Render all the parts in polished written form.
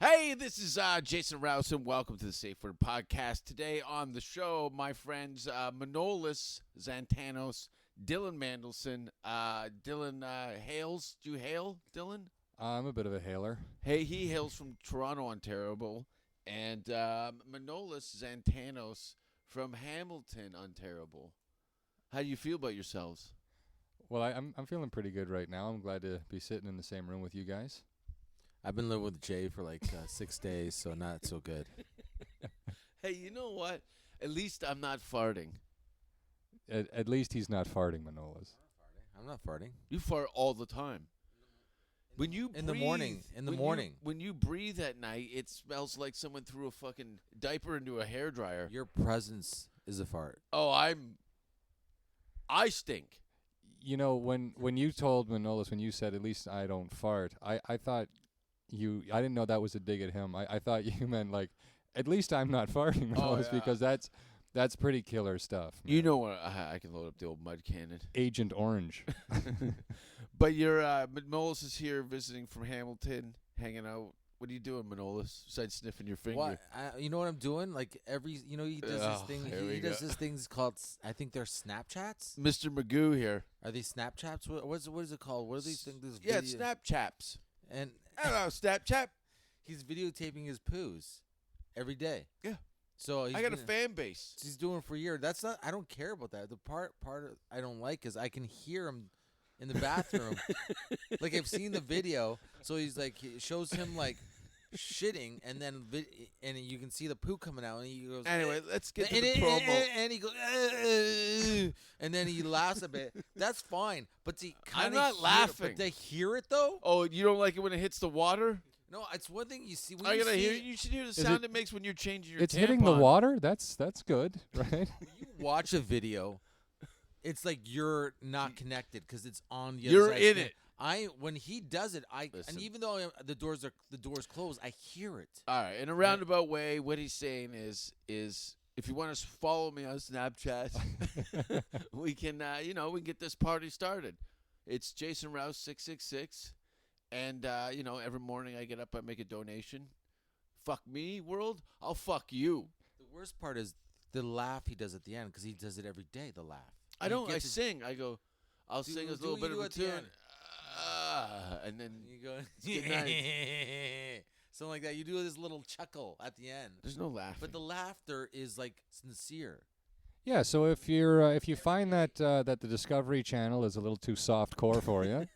Hey, this is Jason Rouse, and welcome to the Safe Word Podcast. Today on the show, my friends Manolis, Zontanos, Dylan Mandlsohn. Dylan hails. Do you hail, Dylan? I'm a bit of a hailer. Hey, he hails from Toronto, Ontario, and Manolis Zontanos from Hamilton, Ontario. How do you feel about yourselves? Well, I'm feeling pretty good right now. I'm glad to be sitting in the same room with you guys. I've been living with Jay for like 6 days, so not so good. Hey, you know what? At least I'm not farting. At least he's not farting, Manolis. I'm not farting. You fart all the time. When you In the morning. When you breathe at night, it smells like someone threw a fucking diaper into a hairdryer. Your presence is a fart. Oh, I stink. You know, when you told Manolis, when you said, at least I don't fart, I thought I didn't know that was a dig at him. I thought you meant, like, at least I'm not farting, Manolis, yeah. because that's pretty killer stuff. Man. You know what? I can load up the old mud cannon. Agent Orange. But Manolis is here visiting from Hamilton, hanging out. What are you doing, Manolis? Besides sniffing your finger? What? You know what I'm doing? Like he does this thing. He does this things called. I think they're Snapchats. Mr. Magoo here. Are these Snapchats? What is it called? What are these things? This Yeah, it's Snapchaps. And I don't know, Snapchat. he's videotaping his poos every day. Yeah. So I got a fan base. He's doing it for a year. That's not. I don't care about that. The part I don't like is I can hear him in the bathroom. Like, I've seen the video. So he's like, it shows him like shitting, and then and you can see the poo coming out, and he goes. Anyway, let's get to the promo. And he goes, and then he laughs a bit. That's fine, but I'm not laughing. But they hear it though. Oh, you don't like it when it hits the water? No, it's one thing you see. When I you gotta see hear. it, You should hear the sound it makes when you're changing your. It's tampon. hitting the water. That's good, right? when you watch a video, it's like you're not connected because it's on the other You're side. in it. When he does it, Listen. and even though the doors closed, I hear it. All right, in a roundabout way, what he's saying is if you want to follow me on Snapchat, we can we can get this party started. It's Jason Rouse 666. And, every morning I get up, I make a donation. Fuck me, world. I'll fuck you. The worst part is the laugh he does at the end because he does it every day, the laugh. I sing. I'll sing a little bit of a tune. And then You go, good night. something like that. You do this little chuckle at the end. There's no laughing. But the laughter is, like, sincere. Yeah, so if you find that the Discovery Channel is a little too soft core for you,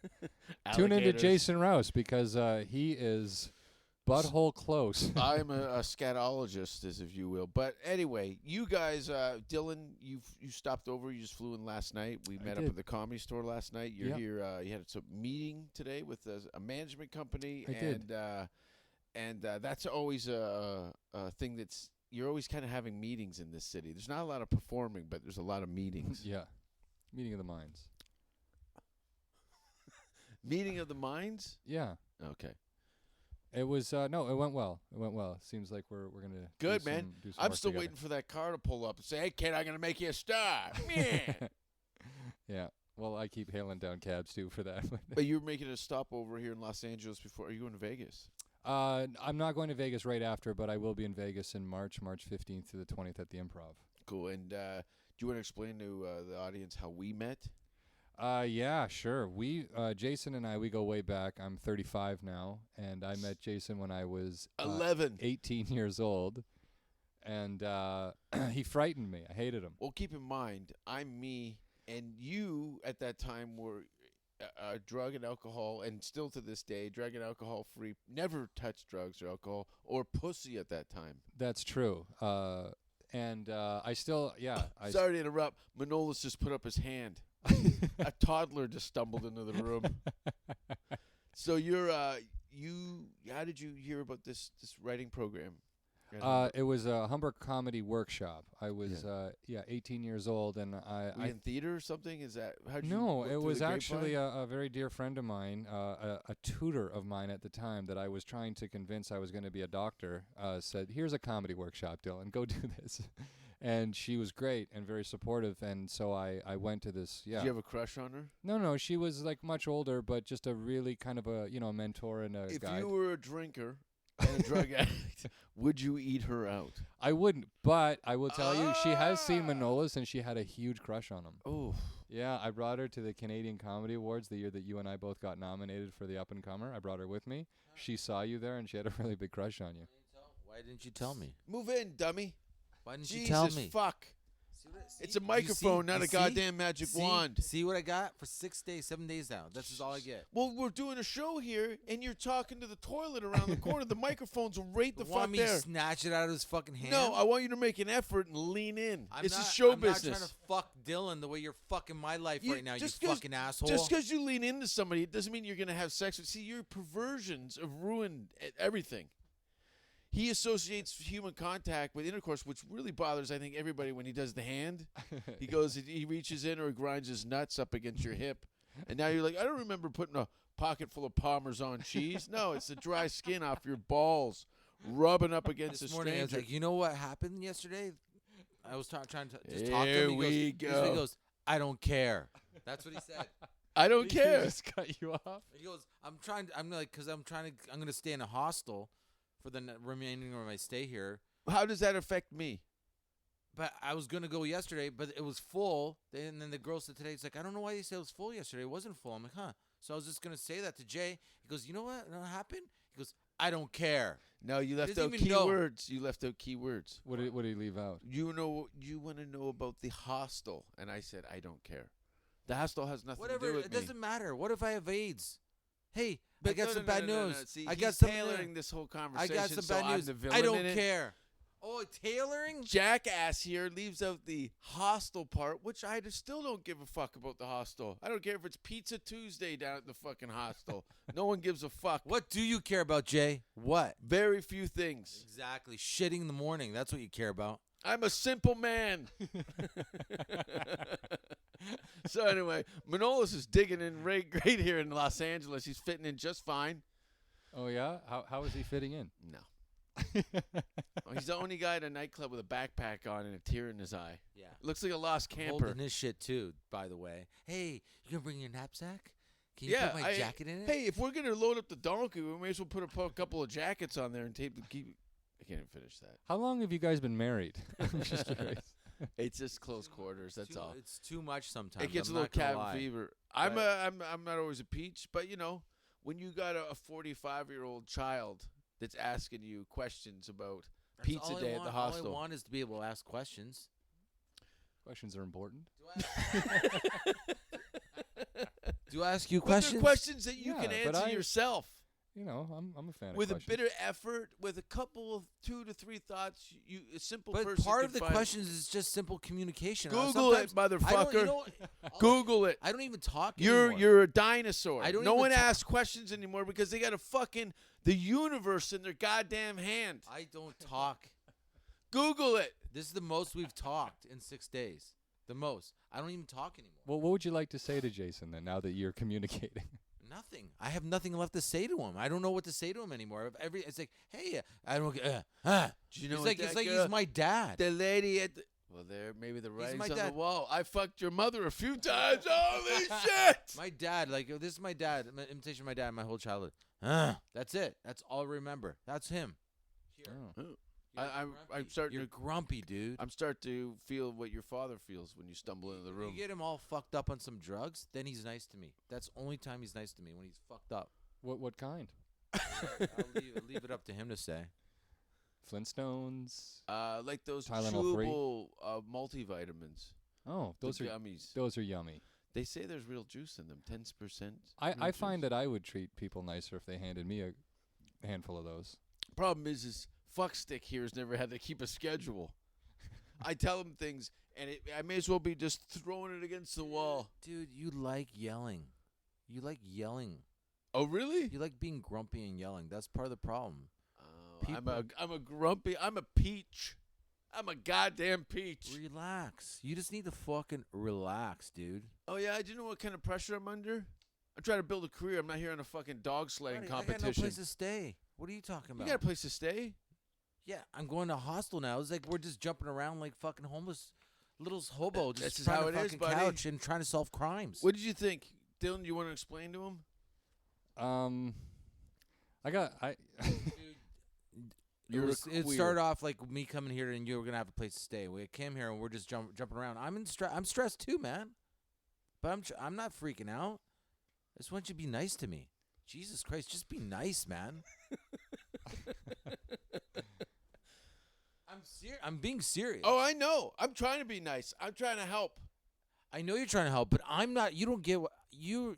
tune into Jason Rouse because he is butthole close. I'm a scatologist, as if you will. But anyway, you guys, Dylan, you stopped over. You just flew in last night. We met up at the Comedy Store last night. You're here. You had some meeting today with a management company. I did. And that's always a thing that's. You're always kind of having meetings in this city. There's not a lot of performing, but there's a lot of meetings. Yeah. Meeting of the minds. Meeting of the minds? Yeah. Okay. It was no, it went well. It went well. Seems like we're going to Good, man. do some I'm work still together. waiting for that car to pull up and say, "Hey, kid, I'm going to make you a star." Yeah. Yeah. Well, I keep hailing down cabs too for that. But you were making a stop over here in Los Angeles before. Are you in Vegas? I'm not going to Vegas right after, but I will be in Vegas in March 15th to the 20th at the Improv. Cool. And do you want to explain to the audience how we met? Yeah, sure. Jason and I, we go way back. I'm 35 now, and I met Jason when I was 18 years old, and he frightened me. I hated him. Well, keep in mind, I'm me, and you at that time were drug and alcohol, and still to this day, drug and alcohol free. Never touched drugs or alcohol or pussy at that time. That's true. And I still, yeah. Sorry to interrupt. Manolis just put up his hand. A toddler just stumbled into the room. So how did you hear about this writing program? It was a Humber Comedy Workshop. I was 18 years old, and Were you in theater or something? Is that how'd you? No, look it through was the actually grapevine? a very dear friend of mine, a tutor of mine at the time that I was trying to convince I was going to be a doctor. Said, "Here's a comedy workshop, Dylan. Go do this." And she was great and very supportive, and so I went to this. Yeah. Did you have a crush on her? No, she was like much older, but just a really kind of a mentor and a If guide. you were a drinker and a drug addict, would you eat her out? I wouldn't, but I will tell you, she has seen Ah. Manolis, and she had a huge crush on him. Oh, Yeah, I brought her to the Canadian Comedy Awards the year that you and I both got nominated for the Up and Comer. I brought her with me. She saw you there, and she had a really big crush on you. Why didn't you tell me? move in, dummy. Why didn't you Jesus tell me? fuck. It's a You microphone, not You a goddamn magic See? wand. See what I got for 6 days, 7 days now. This is all I get. Well, we're doing a show here, and you're talking to the toilet around the corner. The microphone's right the Want fuck me there. to snatch it out of his fucking hand? No, I want you to make an effort and lean in. I'm This not, is show I'm business. not trying to fuck Dylan the way you're fucking my life You- right now, you just 'cause- fucking asshole. Just because you lean into somebody, it doesn't mean you're going to have sex with. See, your perversions have ruined everything. He associates human contact with intercourse, which really bothers, I think, everybody when he does the hand. He goes, he reaches in or he grinds his nuts up against your hip. And now you're like, I don't remember putting a pocket full of Parmesan cheese. No, it's the dry skin off your balls rubbing up against This a morning I was stranger. like, you know what happened yesterday? I was trying to just talk to Here him. we He go. goes, I don't care. That's what he said. I don't He care. just cut you off. He goes, I'm going to stay in a hostel for the remaining of my stay here. How does that affect me? But I was going to go yesterday, but it was full. And then the girl said today, it's like, I don't know why you said it was full yesterday. It wasn't full. I'm like, huh. So I was just going to say that to Jay. He goes, you know what? You know what happened? He goes, I don't care. No, you left doesn't out even know. keywords. You left out keywords. What did he leave out? You want to know about the hostel, and I said I don't care. The hostel has nothing Whatever. to do with It me. doesn't matter. What if I have AIDS? Hey, I But got no, some no, bad no, no, news. no. See, I got he's some tailoring this whole I conversation. got some so bad I'm news. the villain I don't in it. care. Oh, tailoring? Jackass here leaves out the hostel part, which I still don't give a fuck about the hostel. I don't care if it's Pizza Tuesday down at the fucking hostel. No one gives a fuck. What do you care about, Jay? What? Very few things. Exactly. Shitting in the morning. That's what you care about. I'm a simple man. So anyway, Manolis is digging in great here in Los Angeles. He's fitting in just fine. Oh, yeah? How is he fitting in? No. He's the only guy at a nightclub with a backpack on and a tear in his eye. Yeah. Looks like a lost I'm camper. holding his shit too, by the way. Hey, you gonna bring your knapsack? Can you Yeah, put my jacket in it? Hey, if we're gonna load up the donkey, we may as well put a couple of jackets on there and tape the keep. I can't even finish that. How long have you guys been married? I'm just curious. It's just close quarters. That's all. It's too much sometimes. It gets I'm a little not gonna cabin lie. fever. I'm But- I'm not always a peach, but you know, when you got a 45-year-old child that's asking you questions about That's pizza all I day at want. the All hostel. I want is to be able to ask questions. Questions are important. Do I ask you But they're questions? questions that you Yeah, can but answer I- yourself. You know, I'm a fan With of a questions. bit of effort, with a couple of 2 to 3 thoughts, a simple But person part can of the find. questions is just simple communication. Google it, Sometimes I motherfucker. don't, you know, Google it. I don't even talk You're anymore. you're a dinosaur. I don't no even one ta- asks questions anymore because they got the universe in their goddamn hand. I don't talk. Google it. This is the most we've talked in 6 days. The most. I don't even talk anymore. Well, what would you like to say to Jason then, now that you're communicating? Nothing. I have nothing left to say to him. I don't know what to say to him anymore. It's like, hey, I don't. Do you know It's what like that he's girl- my dad. the lady at the well, there maybe the writing's my on the dad. wall. I fucked your mother a few times. Holy shit! My dad, like this is my dad. My imitation of my dad my whole childhood. That's it. That's all I remember. That's him. Here. Oh. You're I'm grumpy. starting You're to grumpy, dude. I'm starting to feel what your father feels when you stumble into the When room. you get him all fucked up on some drugs, then he's nice to me. That's the only time he's nice to me, when he's fucked up. What kind? I'll leave it up to him to say. Flintstones. Like those Tylenol free? chewable multivitamins. Oh, those the are gummies. those are yummy. They say there's real juice in them, 10%. I find that I would treat people nicer if they handed me a handful of those. Problem is Fuckstick here has never had to keep a schedule. I tell him things, and I may as well be just throwing it against the wall. Dude, you like yelling. You like yelling. Oh, really? You like being grumpy and yelling. That's part of the problem. Oh, I'm a grumpy. I'm a peach. I'm a goddamn peach. Relax. You just need to fucking relax, dude. Oh yeah, do you know what kind of pressure I'm under? I'm trying to build a career. I'm not here on a fucking dog sledding I got no competition. place to stay. What are you talking You about? got a place to stay? Yeah, I'm going to a hostel now. It's like we're just jumping around like fucking homeless little hobo, This just is trying how to it is, fucking buddy. couch and trying to solve crimes. What did you think, Dylan? You want to explain to him? I Dude, You're a It queer. started off like me coming here and you were gonna have a place to stay. We came here and we're just jumping around. I'm stressed too, man. But I'm not freaking out. I just want you to be nice to me. Jesus Christ, just be nice, man. I'm being serious. Oh, I know. I'm trying to be nice. I'm trying to help. I know you're trying to help, but I'm not. You don't get what you're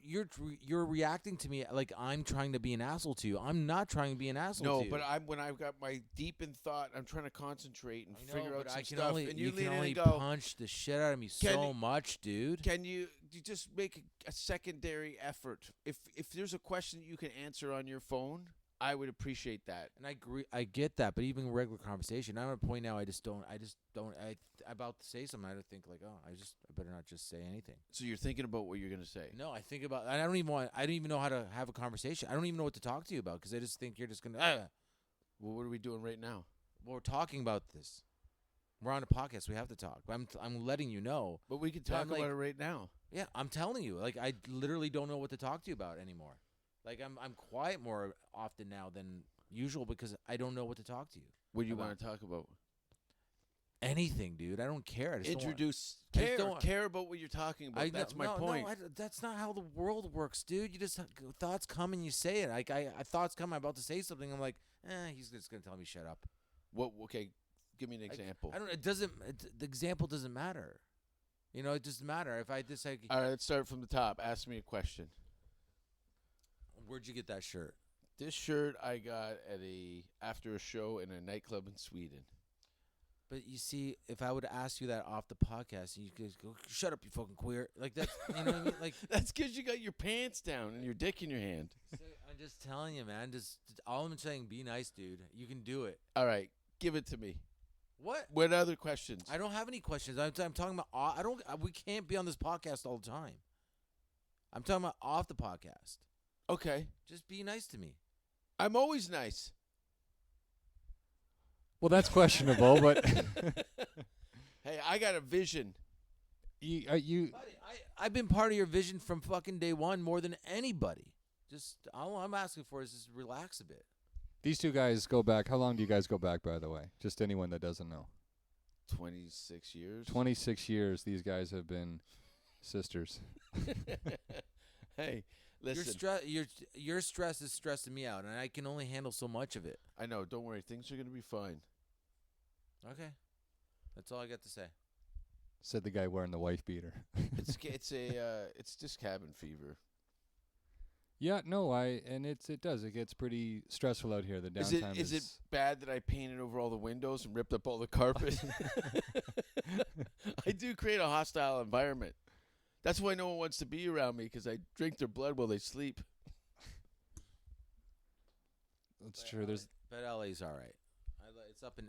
reacting to me like I'm trying to be an asshole to you. I'm not trying to be an asshole to No, you. but when I've got my deep in thought, I'm trying to concentrate and I know, figure out but some I can stuff. only, and you you lean can in only and go, punch the shit out of me Can so you- much, dude. can you just make a secondary effort? If there's a question that you can answer on your phone, I would appreciate that. And I agree. I get that, but even regular conversation, I'm at a point now. I just don't. I'm about to say something. I don't think like, oh, I better not just say anything. So you're thinking about what you're going to say. No, I think about. I don't even know how to have a conversation. I don't even know what to talk to you about because I just think you're just gonna. Well, what are we doing right now? Well, we're talking about this. We're on a podcast. We have to talk. I'm letting you know. But we can But talk I'm about like- it right now. Yeah, I'm telling you. Like I literally don't know what to talk to you about anymore. Like I'm quiet more often now than usual because I don't know what to talk to you. What do you About- want to talk about? Anything, dude. I don't care. I just don't want- Introduce. I just Care. don't- Care about what you're talking about. That's my point. That's not how the world works, dude. You just thoughts come and you say it. Like I thoughts come. I'm about to say something. I'm like, he's just gonna tell me shut up. What? Okay, give me an example. I don't. It doesn't. The example doesn't matter. You know, it doesn't matter if I just like. All right, let's start from the top. Ask me a question. Where'd you get that shirt? This shirt I got at after a show in a nightclub in Sweden. But you see, if I would ask you that off the podcast, and you guys go, "Shut up, you fucking queer," like that. You know what I mean? Like That's because you got your pants down and your dick in your hand. I'm just telling you, man. Just all I'm saying, be nice, dude. You can do it. All right, give it to me. What? What other questions? I don't have any questions. I'm talking about. I don't. We can't be on this podcast all the time. I'm talking about off the podcast. Okay, Just be nice to me. I'm always nice. Well, that's questionable, but Hey, I got a vision. you Buddy, I've been part of your vision from fucking day one more than anybody. Just all I'm asking for is just relax a bit. these two guys go back. How long do you guys go back, by the way? Just anyone that doesn't know. 26 years. 26 years. These guys have been sisters. Hey, listen. Your stress is stressing me out, and I can only handle so much of it. I know. Don't worry. Things are gonna be fine. Okay, that's all I got to say. Said the guy wearing the wife beater. It's just cabin fever. Yeah, no, it does. It gets pretty stressful out here. The downtime Is it bad that I painted over all the windows and ripped up all the carpet? I do create a hostile environment. That's why no one wants to be around me because I drink their blood while they sleep. It's true. There's But LA's all right. It's up in.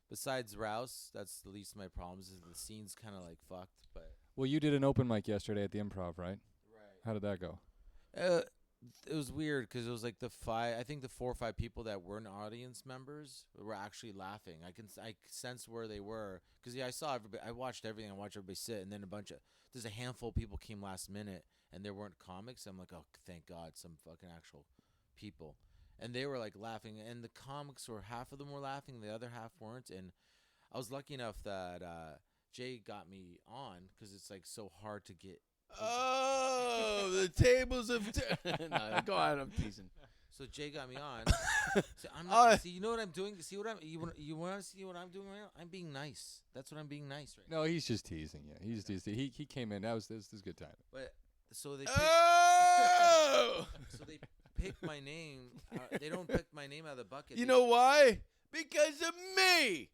Besides Rouse, that's the least of my problems. Is the scene's kind of like fucked, but. well, you did an open mic yesterday at the Improv, right? Right. How did that go? It was weird because it was like I think the 4 or 5 people that weren't audience members were actually laughing. I sensed where they were because I saw everybody. I watched everything. I watched everybody sit, and then there's a handful of people came last minute, and there weren't comics. I'm like, oh, thank God, some fucking actual people, and they were like laughing, and the comics were half of them were laughing, the other half weren't, and I was lucky enough that Jay got me on because it's like so hard to get. Oh, the tables have turned. No, go on, I'm teasing. So Jay got me on. So I'm Oh. not, see, you know what I'm doing? See what you want to see what I'm doing right now? I'm being nice. That's what I'm being nice right now. No, he's just teasing you. He's just he came in. This was a good time. But so they Oh! so they pick my name. They don't pick my name out of the bucket. You They- know why? Because of me.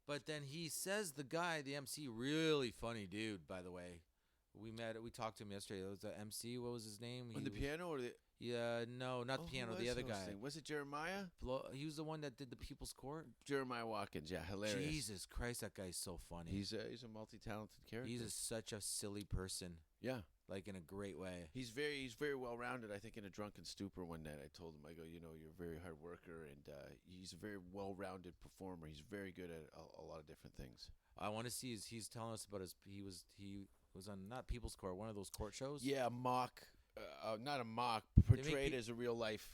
But then he says the guy, the MC, really funny dude. By the way, we talked to him yesterday. It was the MC. What was his name? On the piano or the Yeah, no, not the who piano. was The other guy. hosting? Was it Jeremiah? He was the one that did the People's Court. Jeremiah Watkins, yeah, hilarious. Jesus Christ, that guy's so funny. He's a multi-talented character. He's such a silly person, yeah. like in a great way. He's very well rounded. I think in a drunken stupor one night I told him, I go, you're a very hard worker and he's a very well rounded performer. He's very good at a lot of different things. I want to see he's telling us about he was on not People's Court, one of those court shows. Yeah, not a mock, make portrayed pe- as a real life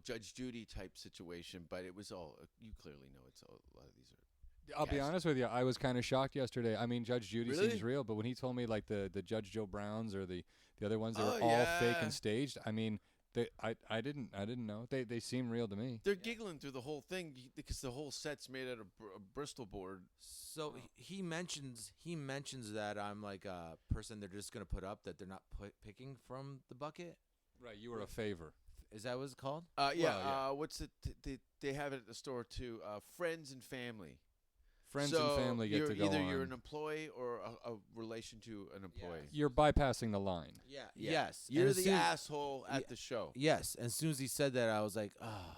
Judge Judy type situation, but it was all. You clearly know it's all, a lot of these are. I'll be Yes. honest with you. I was kind of shocked yesterday. I mean, Judge Judy Really? seems real, but when he told me like the Judge Joe Browns or the other ones, they Oh, were all fake yeah. and staged. I mean, I didn't know. They seem real to me. They're giggling through the whole thing because the whole set's made out of a Bristol board. So he mentions that I'm like a person they're just gonna put up, that they're not picking from the bucket. Right, you were a favor. Is that what it's called? Yeah. Well, yeah. What's it? They have it at the store too. Friends and family. Friends So and family get you're to go either on. you're an employee or a relation to an employee. You're bypassing the line. Yeah. Yeah. Yes. You're And as the soon- asshole at Yeah. the show. Yes. And as soon as he said that, I was like, oh,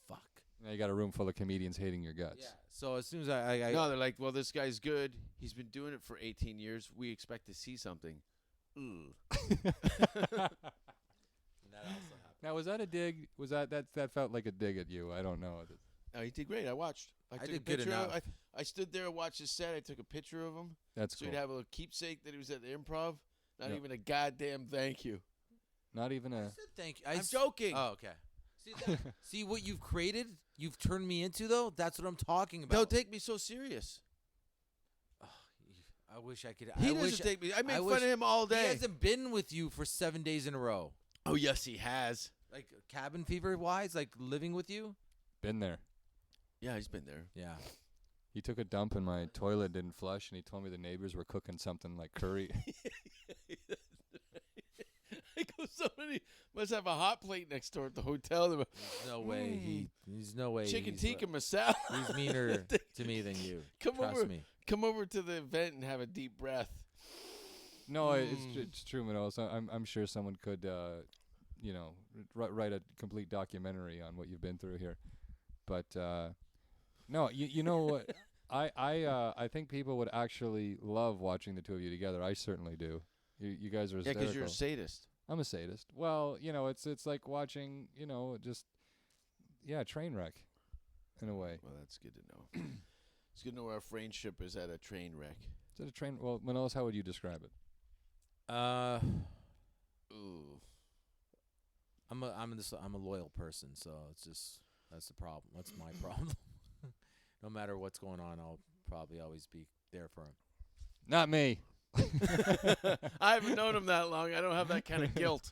fuck. Now you got a room full of comedians hating your guts. Yeah. So as soon as I No, they're like, well, this guy's good. He's been doing it for 18 years. We expect to see something. Ugh. that also happened. Now was that a dig? Was that felt like a dig at you? I don't know. No, he did great. I watched. I took did a good picture. enough. I stood there and watched his set. I took a picture of him. That's So cool. he'd have a little keepsake that he was at the Improv. Not Yep. even a goddamn thank you. Not even I a. said thank you. I'm joking. Oh, okay. See what you've created? You've turned me into, though? That's what I'm talking about. Don't take me so serious. I wish I could. He I doesn't wish, take me. I make I fun wish- of him all He day. hasn't been with you for 7 days in a row. Oh, yes, he has. Like cabin fever wise, like living with you? Been there. Yeah, he's been there. Yeah. He took a dump and my toilet didn't flush, and he told me the neighbors were cooking something like curry. I go, somebody must have a hot plate next door at the hotel. There's no way he's no way. Chicken he's, tikka masala. He's meaner to me than you. Come Trust over. me. Come over to the event and have a deep breath. No, it's true, Manolis. I'm sure someone could, write a complete documentary on what you've been through here. But no, you know what? I think people would actually love watching the two of you together. I certainly do. You guys are Yeah, hysterical. because you're a sadist. I'm a sadist. Well, it's like watching, train wreck, in a way. Well, that's good to know. It's good to know our friendship is at a train wreck. Is it a train? Well, Manolis, how would you describe it? Ooh. I'm a loyal person, so it's just that's the problem. That's my problem. No matter what's going on, I'll probably always be there for him. Not me. I haven't known him that long. I don't have that kind of guilt.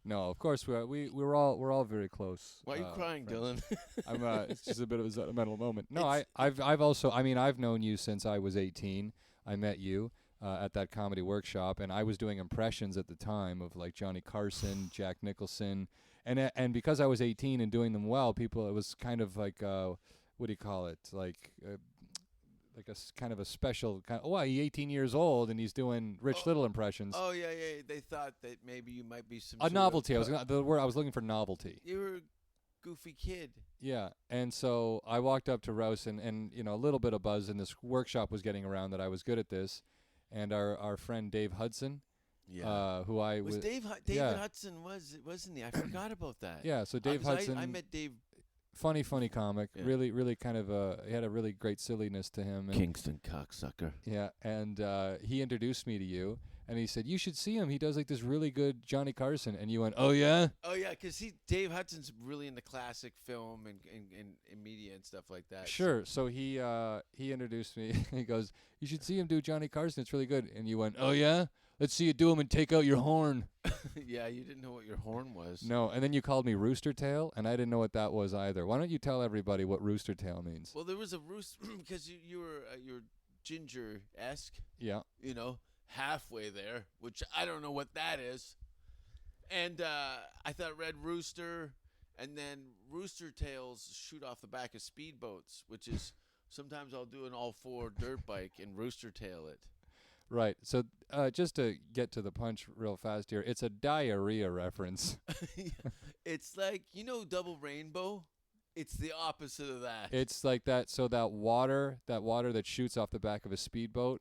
No, of course we're all very close. Why are you crying, friends. Dylan? It's just a bit of a sentimental moment. No, It's- I've known you since I was 18. I met you at that comedy workshop, and I was doing impressions at the time of like Johnny Carson, Jack Nicholson, and because I was 18 and doing them well, it was kind of like what do you call it? Like a kind of a special kind. Oh, he's 18 years old and he's doing Rich Little impressions. Oh, yeah. They thought that maybe you might be some A sort novelty. Of, The word I was looking for, novelty. you were a goofy kid. Yeah, and so I walked up to Rouse, and a little bit of buzz in this workshop was getting around that I was good at this, and our friend Dave Hudson, who I Was David yeah. Hudson, wasn't he? I forgot about that. Yeah, so Dave 'Cause Hudson, I met Dave. funny comic, Yeah. really kind of he had a really great silliness to him. And, Kingston cocksucker. yeah, and he introduced me to you, and he said you should see him. He does like this really good Johnny Carson, and you went, oh yeah. Oh, yeah, because Dave Hudson's really into classic film and media and stuff like that. Sure. So he introduced me. He goes, "You should see him do Johnny Carson. It's really good." And you went, "Oh yeah, let's see you do him and take out your horn." Yeah, you didn't know what your horn was. No, and then you called me Rooster Tail, and I didn't know what that was either. Why don't you tell everybody what Rooster Tail means? Well, there was a rooster because you were ginger-esque. Yeah. Halfway there, which I don't know what that is. And I thought Red Rooster, and then rooster tails shoot off the back of speedboats, which is sometimes I'll do an all-four dirt bike and rooster tail it. Right. So just to get to the punch real fast here, it's a diarrhea reference. It's like, Double Rainbow? It's the opposite of that. It's like that. So that water that shoots off the back of a speedboat,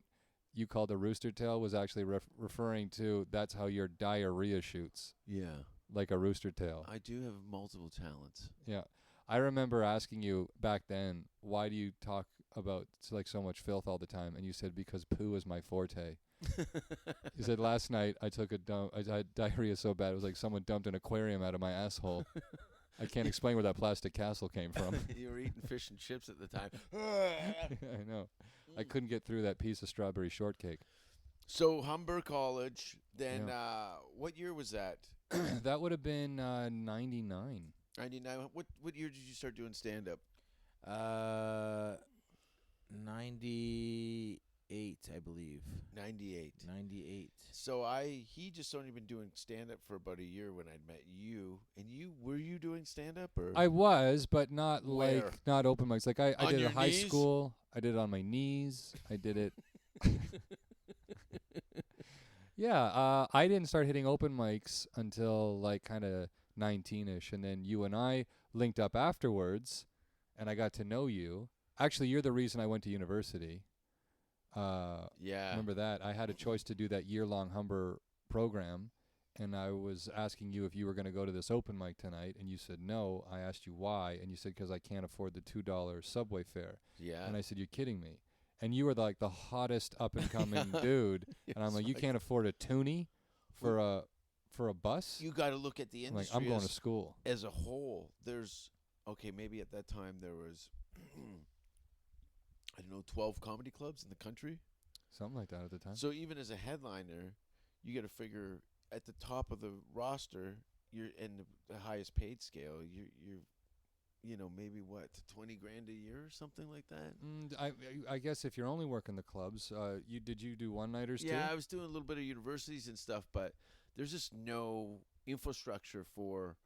you called a rooster tail, was actually referring to that's how your diarrhea shoots, Yeah. like a rooster tail. I do have multiple talents. Yeah. I remember asking you back then, why do you talk about so much filth all the time? And you said, because poo is my forte. You said, last night I took a dump. I had diarrhea so bad it was like someone dumped an aquarium out of my asshole. I can't explain where that plastic castle came from. You were eating fish and chips at the time. I know. I couldn't get through that piece of strawberry shortcake. So Humber College. Then what year was that? That would have been 99. 99. What year did you start doing stand up? 98, I believe. 98. 98. So he just only been doing stand up for about a year when I met you. And were you doing stand up or? I was, but not Where? not open mics. Like I On did it your in high knees? school. I did it on my knees. I did it. Yeah, I didn't start hitting open mics until like kind of 19ish, and then you and I linked up afterwards, and I got to know you. Actually, you're the reason I went to university. Yeah. Remember that? I had a choice to do that year-long Humber program, and I was asking you if you were going to go to this open mic tonight, and you said no. I asked you why, and you said because I can't afford the $2 subway fare. Yeah. And I said, you're kidding me. And you were like the hottest up-and-coming dude, and I'm like, you can't afford a toonie for a bus? You got to look at the I'm like, industry I'm going to school. as a whole. There's maybe at that time there was I don't know 12 comedy clubs in the country. Something like that at the time. So even as a headliner, you got to figure at the top of the roster, you're in the highest paid scale. You're maybe what, 20 grand a year or something like that. I guess if you're only working the clubs, did you do one-nighters too? Yeah, I was doing a little bit of universities and stuff, but there's just no infrastructure for,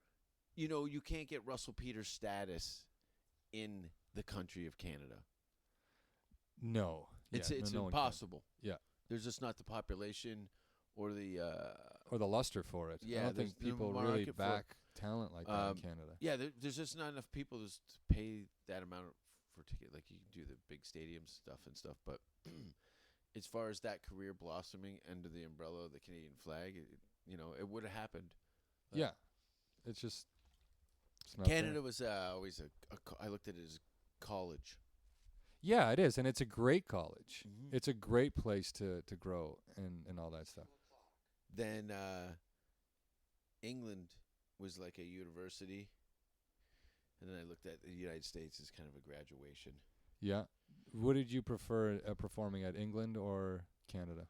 you can't get Russell Peters status in the country of Canada. No. It's no one can. impossible. Yeah. There's just not the population or the or the luster for it. Yeah, I don't think there's no people really market for back talent like that in Canada. Yeah, there's just not enough people to pay that amount for ticket. Like you can do the big stadium stuff and stuff, but as far as that career blossoming under the umbrella of the Canadian flag, it would have happened. Yeah, it's not Canada there. was always I looked at it as college. Yeah, it is, and it's a great college. Mhm. It's a great place to grow and all that stuff. Then England was like a university, and then I looked at the United States as kind of a graduation. Yeah. What did you prefer performing at, England or Canada?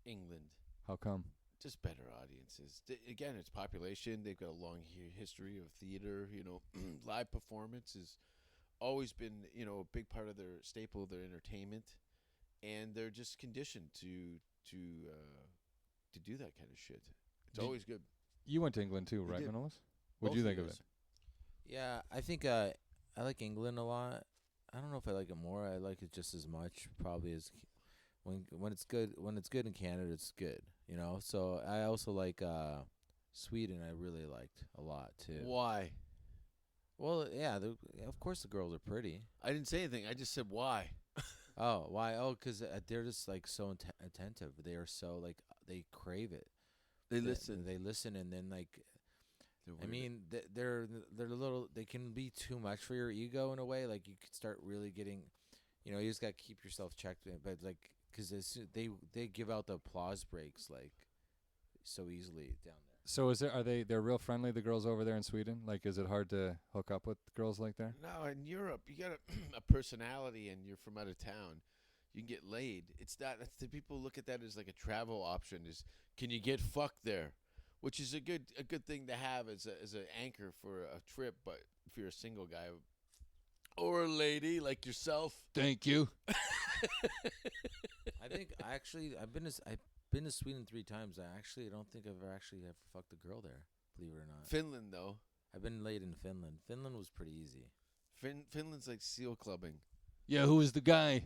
England. How come? Just better audiences. Again, it's population. They've got a long history of theater. Live performance has always been, a big part of their staple of their entertainment, and they're just conditioned to do that kind of shit. It's always good. You went to England too, I right, did. Manolis? What do you think of it? Yeah, I think I like England a lot. I don't know if I like it more. I like it just as much, probably as when it's good. When it's good in Canada, it's good. So I also like Sweden. I really liked a lot too. Why? Well, yeah, of course the girls are pretty. I didn't say anything. I just said why. Oh, why? Oh, because they're just like so attentive. They are so like they crave it. They listen. They listen, and then like They're I weird. mean, they're a little. They can be too much for your ego in a way. Like you could start really getting, you just got to keep yourself checked. But like, because they give out the applause breaks like so easily down there. So they're real friendly, the girls over there in Sweden? Like, is it hard to hook up with girls like there? No, in Europe, you got a personality, and you're from out of town. You can get laid. It's not. The people look at that as like a travel option. Is can you get fucked there? Which is a good thing to have as an anchor for a trip. But if you're a single guy or a lady like yourself, Thank you. I think I've been to Sweden 3 times. I don't think I've ever fucked a girl there. Believe it or not. Finland though. I've been laid in Finland. Finland was pretty easy. Finland's like seal clubbing. Yeah, who was the guy?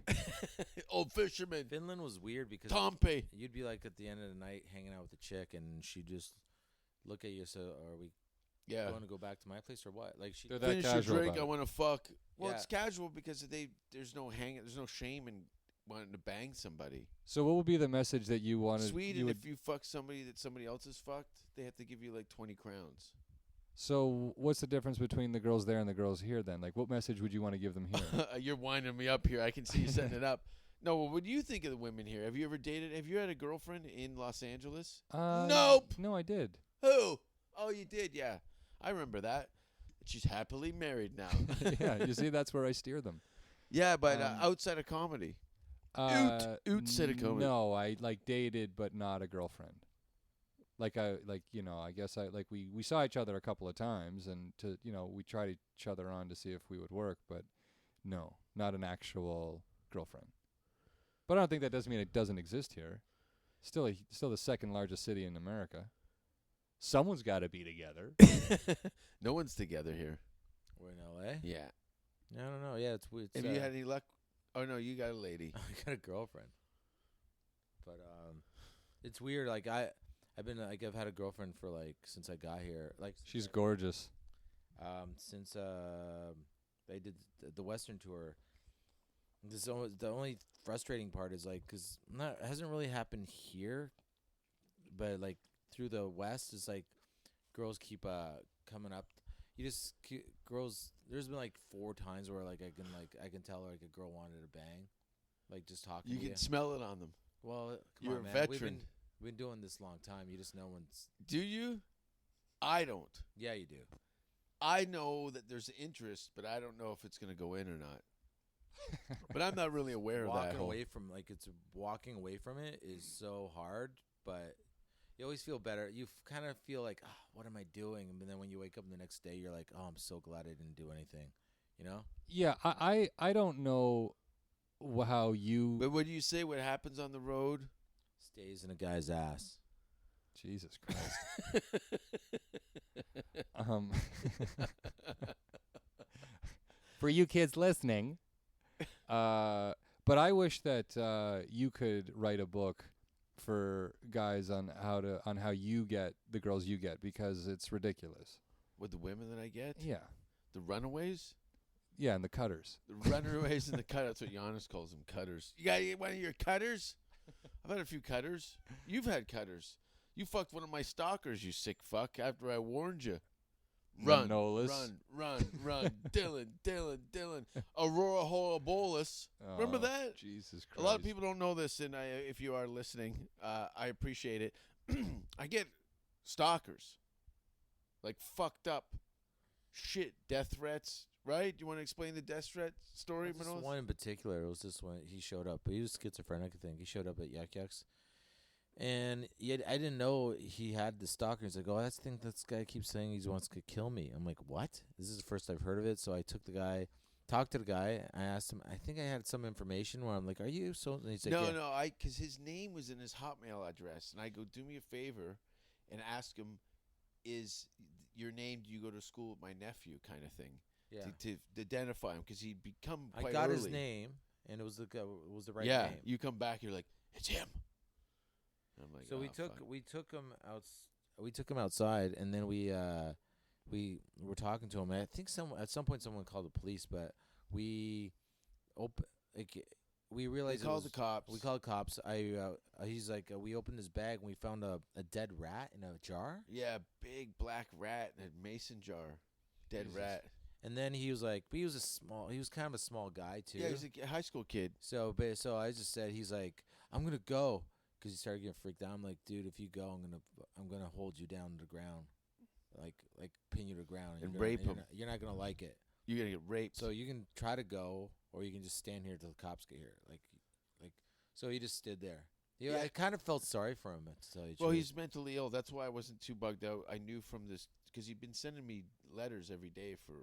Old fisherman. Finland was weird because Tompe. you'd be like at the end of the night hanging out with a chick, and she'd just look at you. So, are we Yeah. going to go back to my place or what? Like she. They're that Finish your casual drink. about I it. want to fuck. Well, Yeah. it's casual because there's no shame in wanting to bang somebody. So what would be the message that you wanted? Sweden, you would, if you fuck somebody that somebody else has fucked, they have to give you like 20 crowns. so what's the difference between the girls there and the girls here then? Like, what message would you want to give them here? You're winding me up here. I can see you setting it up. No, well, what do you think of the women here? Have you ever dated? Have you had a girlfriend in Los Angeles? Nope. No, I did. Who? Oh, you did. Yeah, I remember that. she's happily married now. Yeah, you see, that's where I steer them. Yeah, but outside of comedy. Outside of comedy. No, I like dated, but not a girlfriend. Like I guess we saw each other a couple of times, and we tried each other on to see if we would work, but no, not an actual girlfriend. But I don't think that doesn't mean it doesn't exist here. Still the second largest city in America. Someone's got to be together. No one's together here. We're in L.A. Yeah. I don't know. Yeah, it's weird. Have you had any luck? Oh no, you got a lady. I got a girlfriend. But it's weird. Like I've had a girlfriend for since I got here. Like She's gorgeous. Since they did the Western tour. The only frustrating part is because it hasn't really happened here, but through the West, it's girls keep coming up. You just girls. There's been 4 times where I can tell a girl wanted to bang, just talking. You to can smell it on them. Well, You're on, a man. veteran. We've been doing this a long time. You just know when's. Do you? I don't. Yeah, you do. I know that there's interest, but I don't know if it's going to go in or not. But I'm not really aware of that. Walking away from it is so hard, but you always feel better. You kind of feel what am I doing? And then when you wake up the next day, you're like, oh, I'm so glad I didn't do anything. You know? Yeah, I don't know how you. But what do you say? What happens on the road stays in a guy's ass. Jesus Christ. For you kids listening, but I wish that you could write a book for guys on how you get the girls you get, because it's ridiculous. with the women that I get? Yeah. The runaways? Yeah, and the cutters. The runaways and the cutters. That's what Giannis calls them, cutters. You got one of your cutters? I've had a few cutters. You've had cutters. You fucked one of my stalkers, you sick fuck, after I warned you. Run, Manolis. run. Dylan. Aurora Horribolis. Remember that? Jesus Christ. A lot of people don't know this, and if you are listening, I appreciate it. I get stalkers. Fucked up shit, death threats, right? You want to explain the death threat story, This Manolis? one in particular, it was this one. He showed up. He was schizophrenic, I think. He showed up at Yak Yaks. And yet I didn't know he had the stalker. He's like, oh, I think this guy keeps saying he wants to kill me. I'm like, what? This is the first I've heard of it. So I took the guy, talked to the guy. I asked him, I think I had some information where I'm like, are you so? And he's like, No, yeah. because his name was in his Hotmail address. And I go, do me a favor and ask him, is your name, do you go to school with my nephew kind of thing? Yeah. To identify him, because he'd become I quite got early. his name, and it was the right yeah, name. you come back, you're like, it's him. I'm like, So "Oh, we fuck." took him out. We took him outside, and then we were talking to him. And I think at some point someone called the police, but we we realized They called the cops. We called cops. He's like, we opened his bag and we found a dead rat in a jar. Yeah, big black rat in a mason jar. Dead Jesus. rat. And then he was like, he was kind of a small guy too. Yeah, he's a high school kid. So I just said, he's like, I'm gonna go, because he started getting freaked out. I'm like, dude, if you go, I'm gonna hold you down to the ground, like pin you to the ground And rape him. You're not gonna like it. You're going to get raped. So you can try to go, or you can just stand here till the cops get here. So he just stood there. Yeah, Yeah. I kind of felt sorry for him, to tell you the Well, truth. he's mentally ill. That's why I wasn't too bugged out. I knew from this, because he'd been sending me letters every day for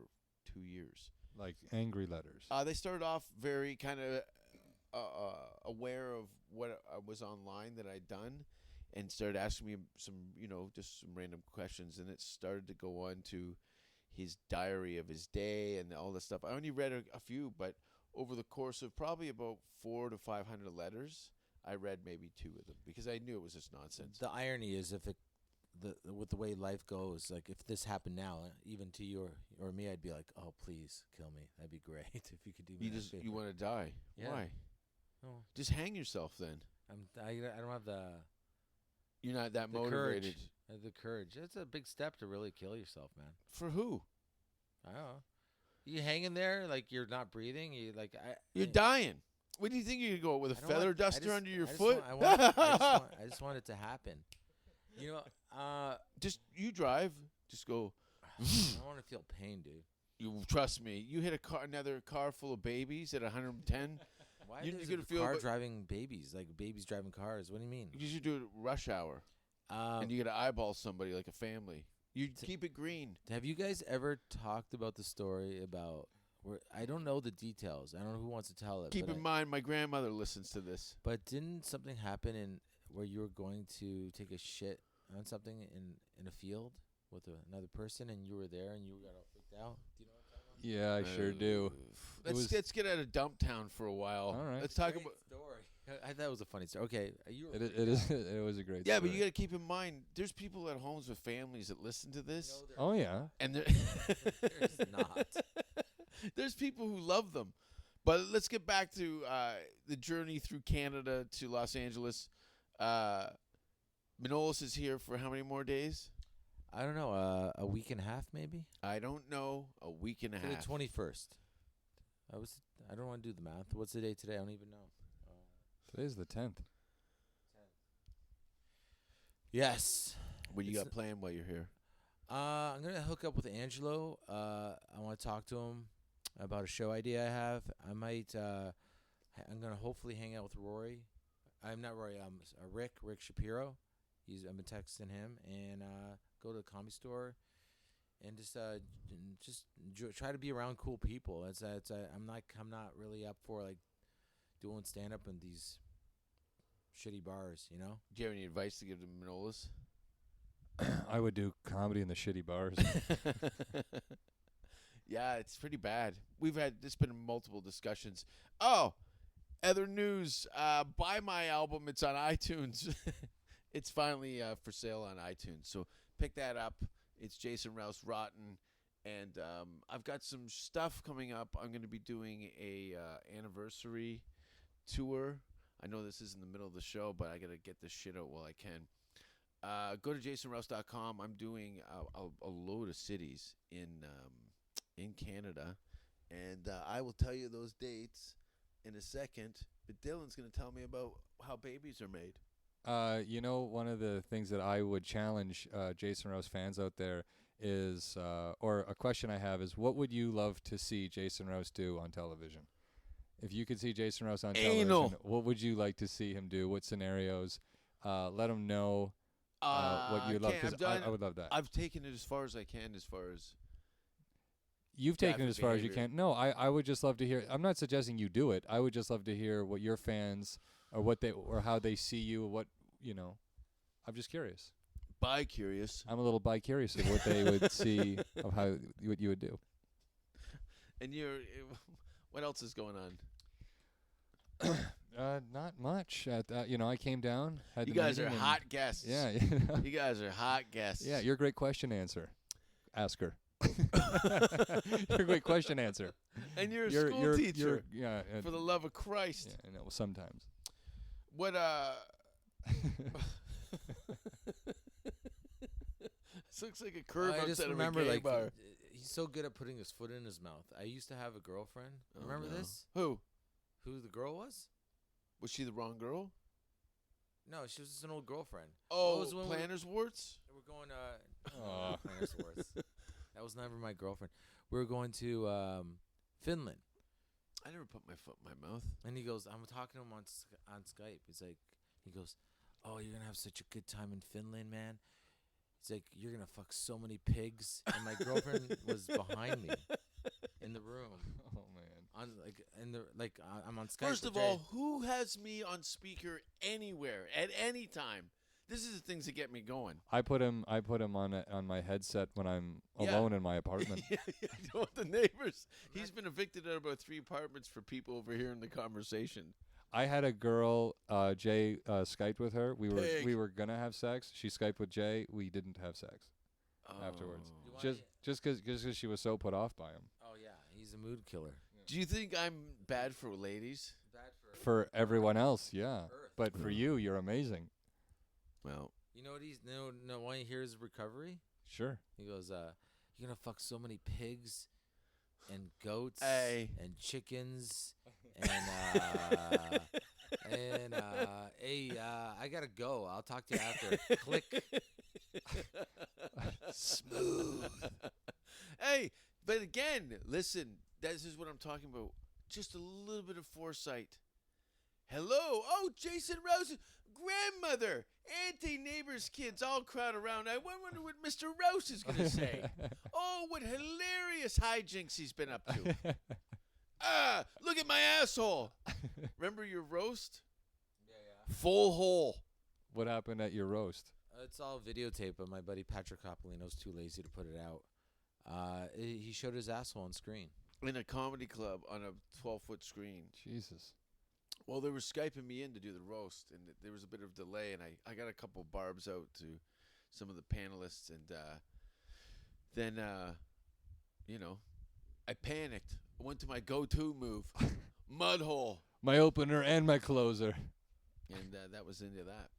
2 years. Like angry letters. They started off very kind of aware of what was online that I'd done, and started asking me some, just some random questions. And it started to go on to his diary of his day and all this stuff. I only read a few, but over the course of probably about 400 to 500 letters, I read maybe 2 of them, because I knew it was just nonsense. The irony is, with the way life goes, like if this happened now, even to you or me, I'd be like, oh, please kill me. That'd be great if you could do me that favor. You want to die? Yeah. Why? Oh, Just hang yourself then. I don't have the You're not that the motivated. courage. The courage. It's a big step to really kill yourself, man. For who? I don't know. You hanging there like you're not breathing. You're dying. What do you think you're going to go with a I don't feather want- duster I just- under your I just foot? I just want it to happen. Just you drive. Just go. I don't want to feel pain, dude. You trust me. You hit another car full of babies at 110. Why You're there's gonna a feel car but- driving babies, like babies driving cars? What do you mean? Because you do it rush hour, and you got to eyeball somebody like a family. You keep it green. Have you guys ever talked about the story about where I don't know the details? I don't know who wants to tell it. Keep but in mind, my grandmother listens to this. But didn't something happen in where you were going to take a shit on something in a field with another person, and you were there and you got all freaked out? Do you know what I'm talking about? Yeah, I sure do. Let's get out of dump town for a while. All right. Let's talk Great about. story. I thought it was a funny story. Okay, you were It is. It was a great. Yeah, story. but you got to keep in mind, there's people at homes with families that listen to this, Oh yeah. and There's not. there's people who love them. But let's get back to the journey through Canada to Los Angeles. Manolis is here for how many more days? I don't know. A week and a half, maybe. I don't know. A week and a To half. the 21st. I don't want to do the math. What's the date today? I don't even know. Today's the 10th. Yes. What you It's got planned while you're here? I'm gonna hook up with Angelo. I want to talk to him about a show idea I have. I might. I'm gonna hopefully hang out with Rory. I'm not Rory. Rick Shapiro. I've been texting him and go to the comedy store and just try to be around cool people. I'm not really up for like doing stand up in these shitty bars, you know. Do you have any advice to give to Manolis? I would do comedy in the shitty bars. Yeah, it's pretty bad. There's been multiple discussions. Oh, other news. Buy my album. It's on iTunes. It's finally for sale on iTunes. So pick that up. It's Jason Rouse Rotten. And I've got some stuff coming up. I'm going to be doing a anniversary tour. I know this is in the middle of the show, but I got to get this shit out while I can. Go to jasonrouse.com. I'm doing a load of cities in Canada, and I will tell you those dates in a second. But Dylan's going to tell me about how babies are made. You know, one of the things that I would challenge Jason Rouse fans out there is, or a question I have is, what would you love to see Jason Rouse do on television? If you could see Jason Rouse on television, what would you like to see him do? What scenarios? Let him know what you'd love. Because I would love that. I've taken it as far as I can, as far as You've taken it as far as you behavior. can. No, I would just love to hear. I'm not suggesting you do it. I would just love to hear what your fans or how they see you. What I'm just curious. bi-curious. I'm a little bi-curious of what they would see of what you would do. And what else is going on? Not much. I came down. Had You the guys are meeting and- hot guests. Yeah. You guys are hot guests. Yeah, you're a great question asker. You're a great question answer. And you're a school teacher. Yeah. For the love of Christ. Yeah, I know. Sometimes. What This looks like a curb I just outside of a remember, gay like, bar. he's so good at putting his foot in his mouth. I used to have a girlfriend. Oh, Remember no. this? Who? Who the girl was? Was she the wrong girl? No, she was just an old girlfriend. Oh, was when we- Planner's Warts? We're going Aw. Planner's Wars. That was never my girlfriend. We were going to Finland. I never put my foot in my mouth. And he goes, I'm talking to him on Skype. He goes, oh, you're going to have such a good time in Finland, man. He's like, you're going to fuck so many pigs. And my girlfriend was behind me in the room. Oh man. I'm on Skype. First with of all, Jay. who has me on speaker anywhere at any time? This is the things that get me going. I put him on my headset when I'm Yeah. alone in my apartment. You don't want the neighbors. He's been evicted out of about 3 apartments for people overhearing the conversation. I had a girl, Jay, Skyped with her. We Pig. were gonna have sex. She Skyped with Jay. We didn't have sex afterwards. Oh. Just because she was so put off by him. Oh, yeah. He's a mood killer. Do you think I'm bad for ladies? Bad For everyone else, yeah. Earth. But for you, you're amazing. Well, You know what why he hears recovery? Sure. He goes, you're going to fuck so many pigs and goats Hey. and chickens and hey, I gotta go. I'll talk to you after. Click. Smooth. Hey, but again, listen, this is what I'm talking about. Just a little bit of foresight. Hello. Oh, Jason Rouse's grandmother, auntie, neighbors, kids all crowd around. I wonder what Mr. Rouse is going to say. Oh, what hilarious hijinks he's been up to. Look at my asshole. Remember your roast? Yeah. Full hole. What happened at your roast? It's all videotape, but my buddy Patrick Coppolino's too lazy to put it out. He showed his asshole on screen. In a comedy club on a 12-foot screen. Jesus. Well, they were Skyping me in to do the roast, and there was a bit of delay, and I got a couple barbs out to some of the panelists, and then, I panicked. I went to my go-to move, mud hole, My opener and my closer. and that was into that.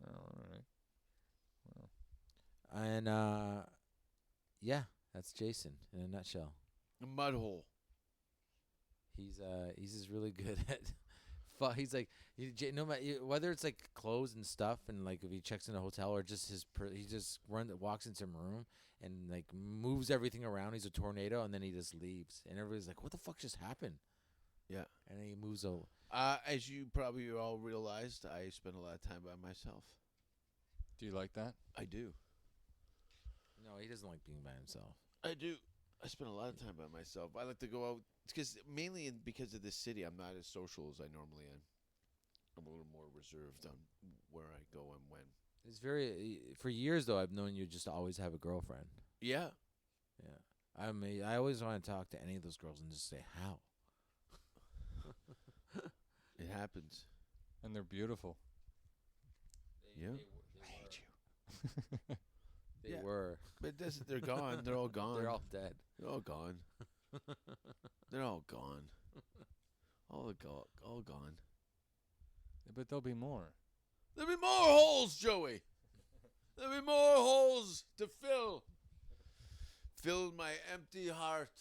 All right. And yeah, that's Jason in a nutshell. A mud hole. He's just really good at. He's like no matter whether it's like clothes and stuff, and like if he checks in a hotel or just he just walks into a room and like moves everything around. He's a tornado, and then he just leaves, and everybody's like, "What the fuck just happened?" Yeah. And then he moves over. As you probably all realized, I spend a lot of time by myself. Do you like that? I do. No, he doesn't like being by himself. I do. I spend a lot of time by myself. I like to go out mainly because of this city. I'm not as social as I normally am. I'm a little more reserved on where I go and when. It's very for years though. I've known you just always have a girlfriend. Yeah. Yeah. I mean, I always want to talk to any of those girls and just say how. It happens. And they're beautiful. Yeah. I hate you. They Yeah. were. But they're gone. They're all gone. They're all dead. They're all gone. They're all gone. All gone. But there'll be more. There'll be more holes, Joey. There'll be more holes to fill. Fill my empty heart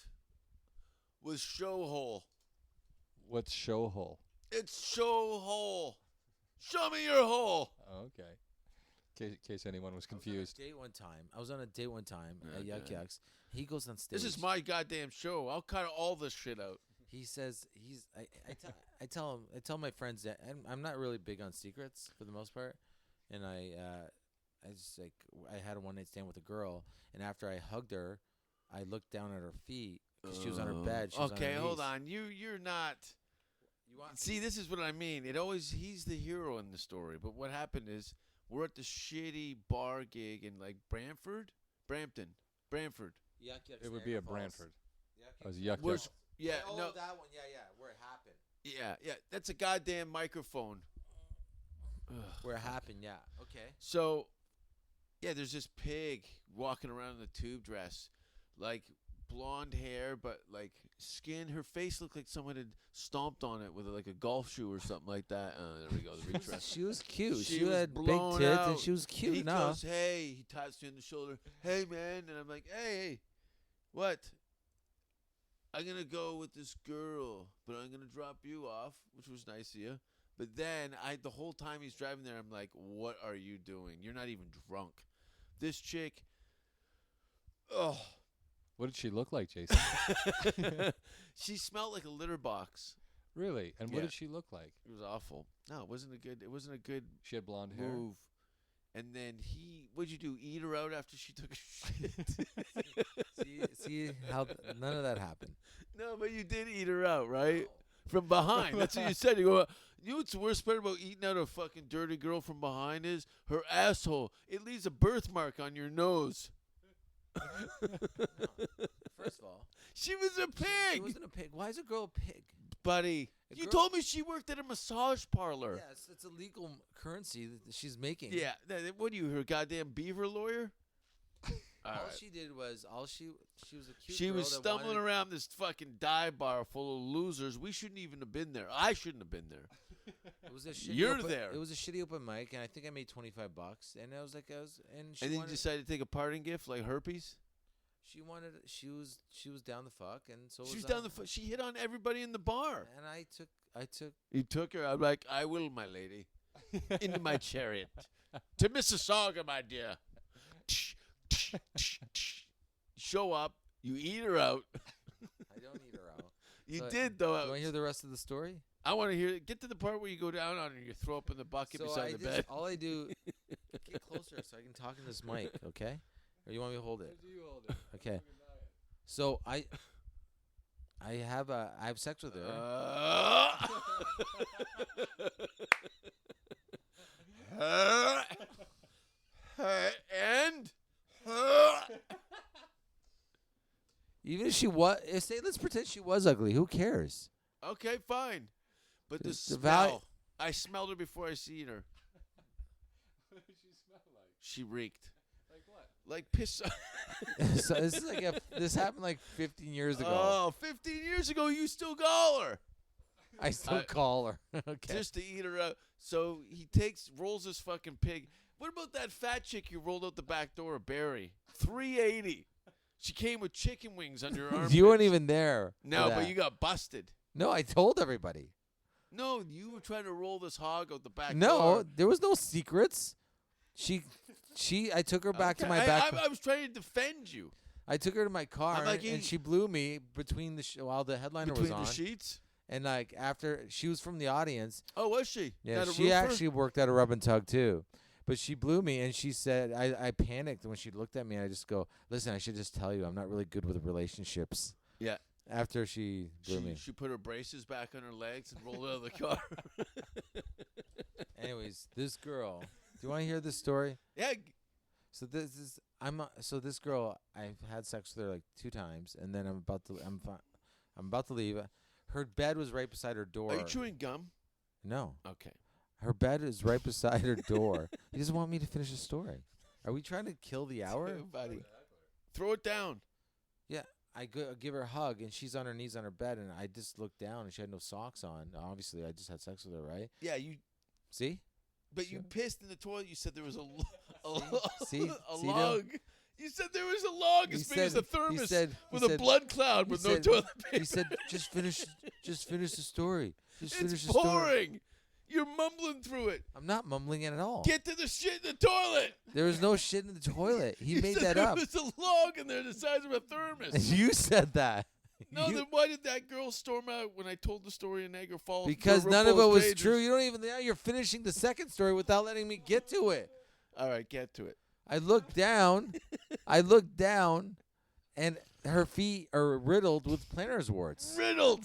with show hole. What's show hole? It's show hole. Show me your hole. Oh, okay. In case anyone was confused. I was on a date one time at Yuck Okay. Yucks. He goes on stage. This is my goddamn show. I'll cut all this shit out. He says I tell my friends that I'm not really big on secrets for the most part, and I just like I had a one night stand with a girl, and after I hugged her, I looked down at her feet because she was on her bed. She was on her Okay, hold knees. on. You're not. You want See, this is what I mean. He's the hero in the story, but what happened is we're at the shitty bar gig in like Brampton. Yuck Yucks It would be Niagara a Falls. Brantford. Yuck I was Yucks. yuck Where's- yuck. Yeah, Oh, no, that one. Yeah, where it happened. yeah. That's a goddamn microphone. Ugh. Where it happened. Yeah. Okay. So, yeah, there's this pig walking around in a tube dress, like blonde hair, but like skin. Her face looked like someone had stomped on it with like a golf shoe or something like that. There we go. The retread. She was cute. She She was had big blown tits out. and she was cute. He No. goes, hey, he taps me on the shoulder. Hey, man. And I'm like, hey, what? I'm going to go with this girl, but I'm going to drop you off, which was nice of you. But then the whole time he's driving there, I'm like, what are you doing? You're not even drunk. This chick, oh, What did she look like, Jason? she smelled like a litter box. Really? And what Yeah. did she look like? It was awful. No, it wasn't a good She had blonde hair. move. And then what'd you do? Eat her out after she took a shit? see how none of that happened. No, but you did eat her out, right? From behind. That's what you said. You go, you know what's the worst part about eating out a fucking dirty girl from behind is her asshole. It leaves a birthmark on your nose. First of all, She was a It pig, wasn't a pig. Why is a girl a pig? buddy. A You girl- told me she worked at a massage parlor. Yeah, it's a legal currency that she's making. Yeah. What are you, her goddamn beaver lawyer? All All right. she did was she was a cute. She girl was that stumbling wanted- around this fucking dive bar full of losers. We shouldn't even have been there. I shouldn't have been there. It was a shitty You're open, there. It was a shitty open mic, and I think I made $25. And I was like, and she And then you wanted, decided to take a parting gift like herpes? she was down the fuck, and so She was was down she hit on everybody in the bar. And I took. You took her. I'm like, I will, my lady. Into my chariot. To Mississauga, my dear. Show up. You eat her out. I don't eat her out. You So, did, Do though. you want to hear the rest of the story? I want to hear. Get to the part where you go down on her and you throw up in the bucket beside the bed. All I do, get closer so I can talk in this mic, okay? Or you want me to hold it? Okay. So I have sex with her. And Even if she was, let's pretend she was ugly. Who cares? okay, fine. But the The smell. val- I smelled her before I seen her. What did she smell like? She reeked Like what? like piss. So this is like this happened like 15 years ago. Oh, 15 years ago, you still call her. I still call her. Okay. Just to eat her out. So he rolls this fucking pig. What about that fat chick you rolled out the back door of Barry? $3.80. She came with chicken wings under her arm. You weren't even there. No, for but that. you got busted. No, I told everybody. No, you were trying to roll this hog out the back No, door. there was no secrets. I took her back to my back. I was trying to defend you. I took her to my car, I'm like, and she blew me between while the headliner Between was on. the sheets? And like after she was from the audience. Oh, was she? Yeah, Not a she roofer? actually worked at a rub and tug too. But she blew me, and she said, I panicked when she looked at me. And I just go, listen, I should just tell you, I'm not really good with relationships. Yeah. After she blew me. She put her braces back on her legs and rolled out of the car. Anyways, this girl. Do you want to hear this story? Yeah. So this girl, I've had sex with her like 2 times, and then I'm about to leave. Her bed was right beside her door. Are you chewing gum? No. Okay. Her bed is right beside her door. He doesn't want me to finish the story. Are we trying to kill the hour? Buddy. Throw it down. Yeah. I give her a hug, and she's on her knees on her bed, and I just looked down, and she had no socks on. Obviously, I just had sex with her, right? Yeah, you. See? But you pissed in the toilet. You said there was See? a See, though? log. You said there was a log as big as a thermos with a blood cloud with no toilet paper. He said, just finish the story. Just finish It's the story. boring. You're mumbling through it. I'm not mumbling it at all. Get to the shit in the toilet. There was no shit in the toilet. He You made said that up. There was a log in there the size of a thermos. You said that. No, You- then why did that girl storm out when I told the story in Niagara Falls? because for none of it RuPaul's was pages? true. You don't even now you're finishing the second story without letting me get to it. All right, get to it. I looked down, and her feet are riddled with plantar's warts. Riddled.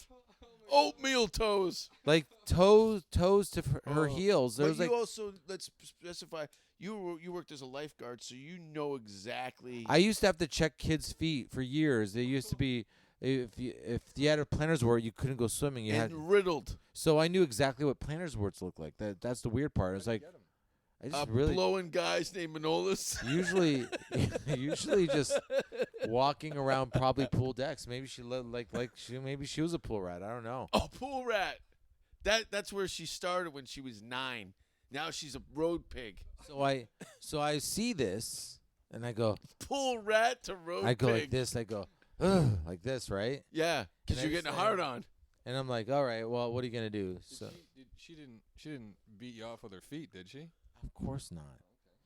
Oatmeal toes. Like toes to her Oh. heels. There But was you like also, let's specify, you worked as a lifeguard, so you know exactly. I used to have to check kids' feet for years. They used to be if you had a plantar's wart, you couldn't go swimming. You had and riddled. so I knew exactly what plantar's warts look like. That's the weird part. It's like I just really Blowing guys named Manolis. usually just walking around probably pool decks. Maybe she maybe she was a pool rat. I don't know. Oh, pool rat. That's where she started when she was 9. Now she's a road pig. So I see this and I go Pool rat to road like pig. this. I go ugh, like this, right? Yeah, because And you're I getting a say- hard on. And I'm like, all right, well, what are you gonna do? So She didn't beat you off with her feet, did she? of course not.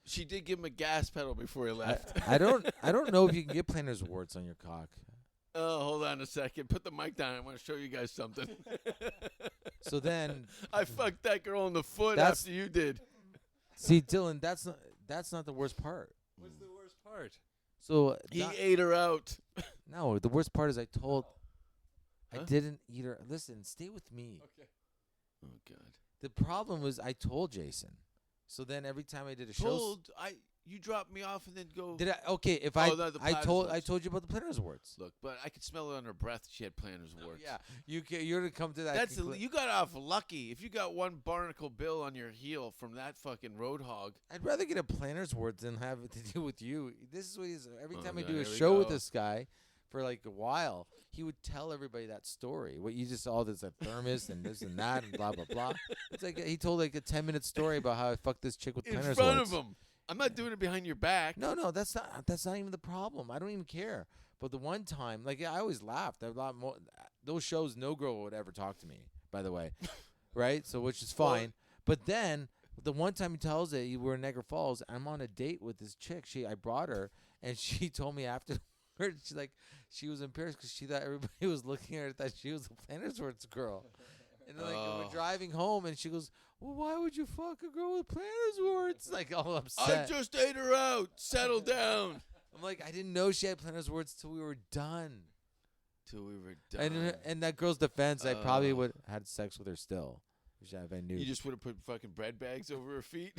She did give him a gas pedal before he left. I don't know if you can get plantar's warts on your cock. Oh, hold on a second. Put the mic down. I want to show you guys something. So then, I fucked that girl in the foot That's- after you did. see, Dylan, that's not the worst part. What's the worst part? So He not- ate her out. no, the worst part is I Huh? didn't eat her. Listen, stay with me. Okay. Oh God. The problem was I told Jason. So then every time I did a show, You dropped me off and then go. did I? Okay, if Oh, I the I plantar's told I warts. told you about the plantar's warts. Look, but I could smell it on her breath. She had plantar's warts. Yeah, you're gonna come to that. That's conclu- you got off lucky. If you got one barnacle bill on your heel from that fucking road hog. I'd rather get a plantar's wart than have it to do with you. This is what he's every Oh, time I God, do a here we show with go. this guy for like a while, he would tell everybody that story. What you just saw, there's a thermos and this and that and blah blah blah. It's like he told like a 10-minute story about how I fucked this chick with In plantar's front warts. of him. I'm not doing it behind your back. No, that's not even the problem. I don't even care. But the one time, like I always laughed. A lot more. Those shows, no girl would ever talk to me. By the way, right? So which is Well- fine. But then the one time he tells it, we're in Niagara Falls. I'm on a date with this chick. I brought her, And she told me afterwards, she's like, she was embarrassed because she thought everybody was looking at her, thought she was a Planet Words girl. And like we're driving home, and she goes, "Well, why would you fuck a girl with Planet Words?" Like all upset. I just ate her out. Settle down. I'm like, I didn't know she had Planet Words till we were done. Till we were done. And that girl's defense, I probably would had sex with her still. If I knew. You just would have put fucking bread bags over her feet,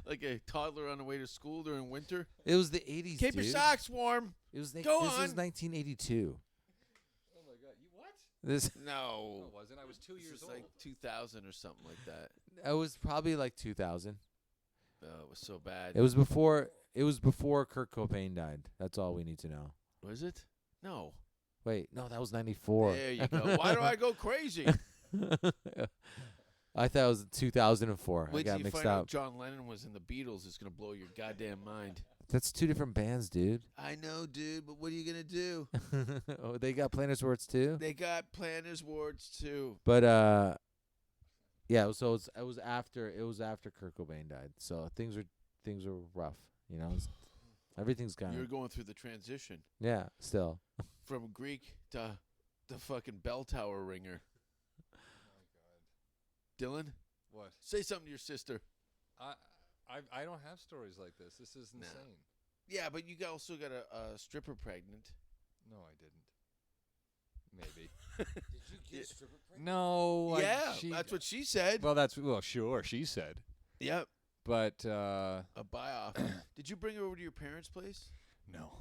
like a toddler on the way to school during winter. It was the 80s. Keep your socks warm. It was. Go this on. was 1982. Oh my God! You what? This. No, it wasn't. I was 2 years old. Like 2000 or something like that. It was probably like 2000. Oh, it was so bad. It was before. It was before Kurt Cobain died. That's all we need to know. Was it? No. Wait, no, that was 94. There you go. Why do I go crazy? I thought it was 2004. Wait I till got you mixed find out up. John Lennon was in the Beatles. It's gonna blow your goddamn mind. That's two different bands, dude. I know, dude, but what are you gonna do? Oh, they got Planet Words too. They got Planners Wards too. But yeah. So it was after Kurt Cobain died. So things were rough. You know, everything's kind You're of going through the transition still. from Greek to the fucking bell tower ringer. Dylan, What? say something to your sister. I don't have stories like this. This is No. insane. Yeah, but you also got a stripper pregnant. No, I didn't. Maybe. Did you get stripper pregnant? No. Yeah, that's what she said. Well, sure. She said, Yep, but a buy-off. Did you bring her over to your parents' place? no,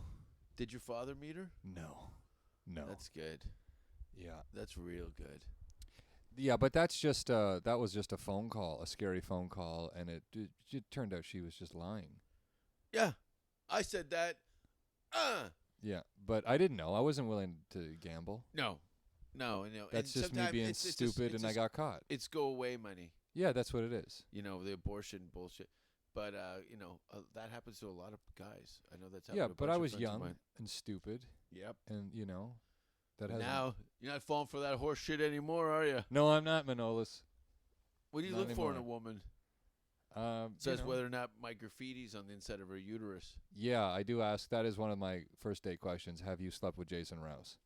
Did your father meet her? no. That's good. Yeah. That's real good. Yeah, but that was just a phone call, a scary phone call, and it turned out she was just lying. Yeah, I said that. Yeah, but I didn't know. I wasn't willing to gamble. No. That's And just me sometimes being it's just- stupid, it's and I just- got caught. It's go away money. Yeah, that's what it is. You know, the abortion bullshit. But that happens to a lot of guys. I know that's happened. Yeah, to a but bunch I of was friends of young mine. and stupid, Yep. and that has Now you're not falling for that horse shit anymore, are you? No, I'm not, Manolis. What do you Not look for in a anymore. woman? You Says know. whether or not my graffiti's on the inside of her uterus. Yeah, I do ask. That is one of my first date questions. Have you slept with Jason Rouse?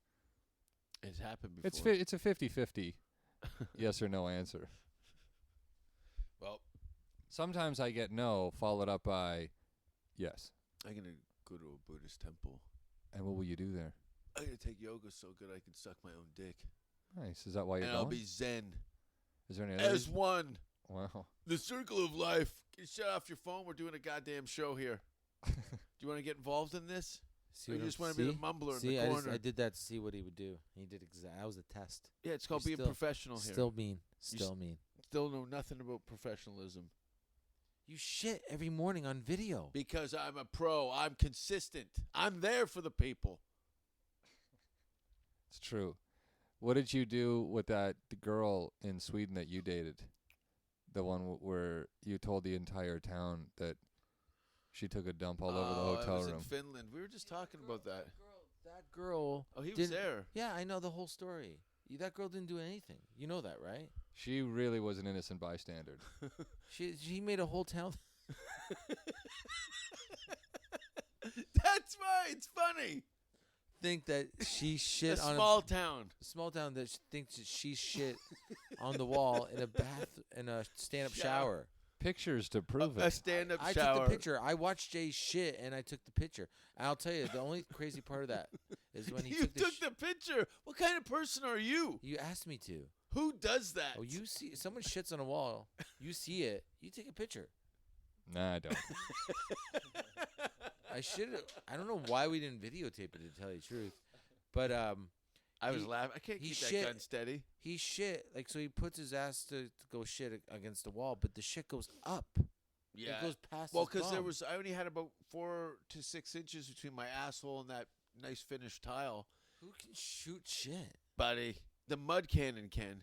It's happened before. It's a 50-50 yes or no answer. Well, Sometimes I get no, followed up by yes. I'm gonna go to a Buddhist temple. And what will you do there? I'm gonna take yoga so good I can suck my own dick, Nice. Is that why you're and going? I'll be zen Is there any other as reason? one. Wow. The circle of life. Shut off your phone. We're doing a goddamn show here. Do you want to get involved in this? See Or you what just I'm- want to be the see? mumbler See, in the corner? I did that to see what he would do. He did exactly. That was a test. Yeah, it's called You're being still- professional here. Still mean. You Still mean. Still know nothing about professionalism. You shit every morning on video. Because I'm a pro. I'm consistent. I'm there for the people. It's true. What did you do with the girl in Sweden that you dated? The one where you told the entire town that she took a dump all over the I hotel was room. in Finland. We were just talking about that. That girl. Oh, he was didn't- there. Yeah, I know the whole story. That girl didn't do anything. You know that, right? She really was an innocent bystander. She made a whole town. That's why it's funny. Think that she shit A on small town. a small town that thinks that she shit on the wall in a stand-up shower. Pictures to prove A it. stand-up I shower. took the picture. I watched Jay shit and I took the picture. And I'll tell you, the only crazy part of that is when he You took took the picture. What kind of person are you? You asked me to. Who does that? Oh, you see someone shits on a wall. You see it. You take a picture. Nah, I don't. I should. I don't know why we didn't videotape it, to tell you the truth. But I was he- laughing. I can't he keep that shit. gun steady. he shit so he puts his ass to go shit against the wall, but the shit goes up. Yeah. It goes past. Well, his because bum. I only had about 4 to 6 inches between my asshole and that nice finished tile, Who can shoot shit? buddy. The mud cannon can.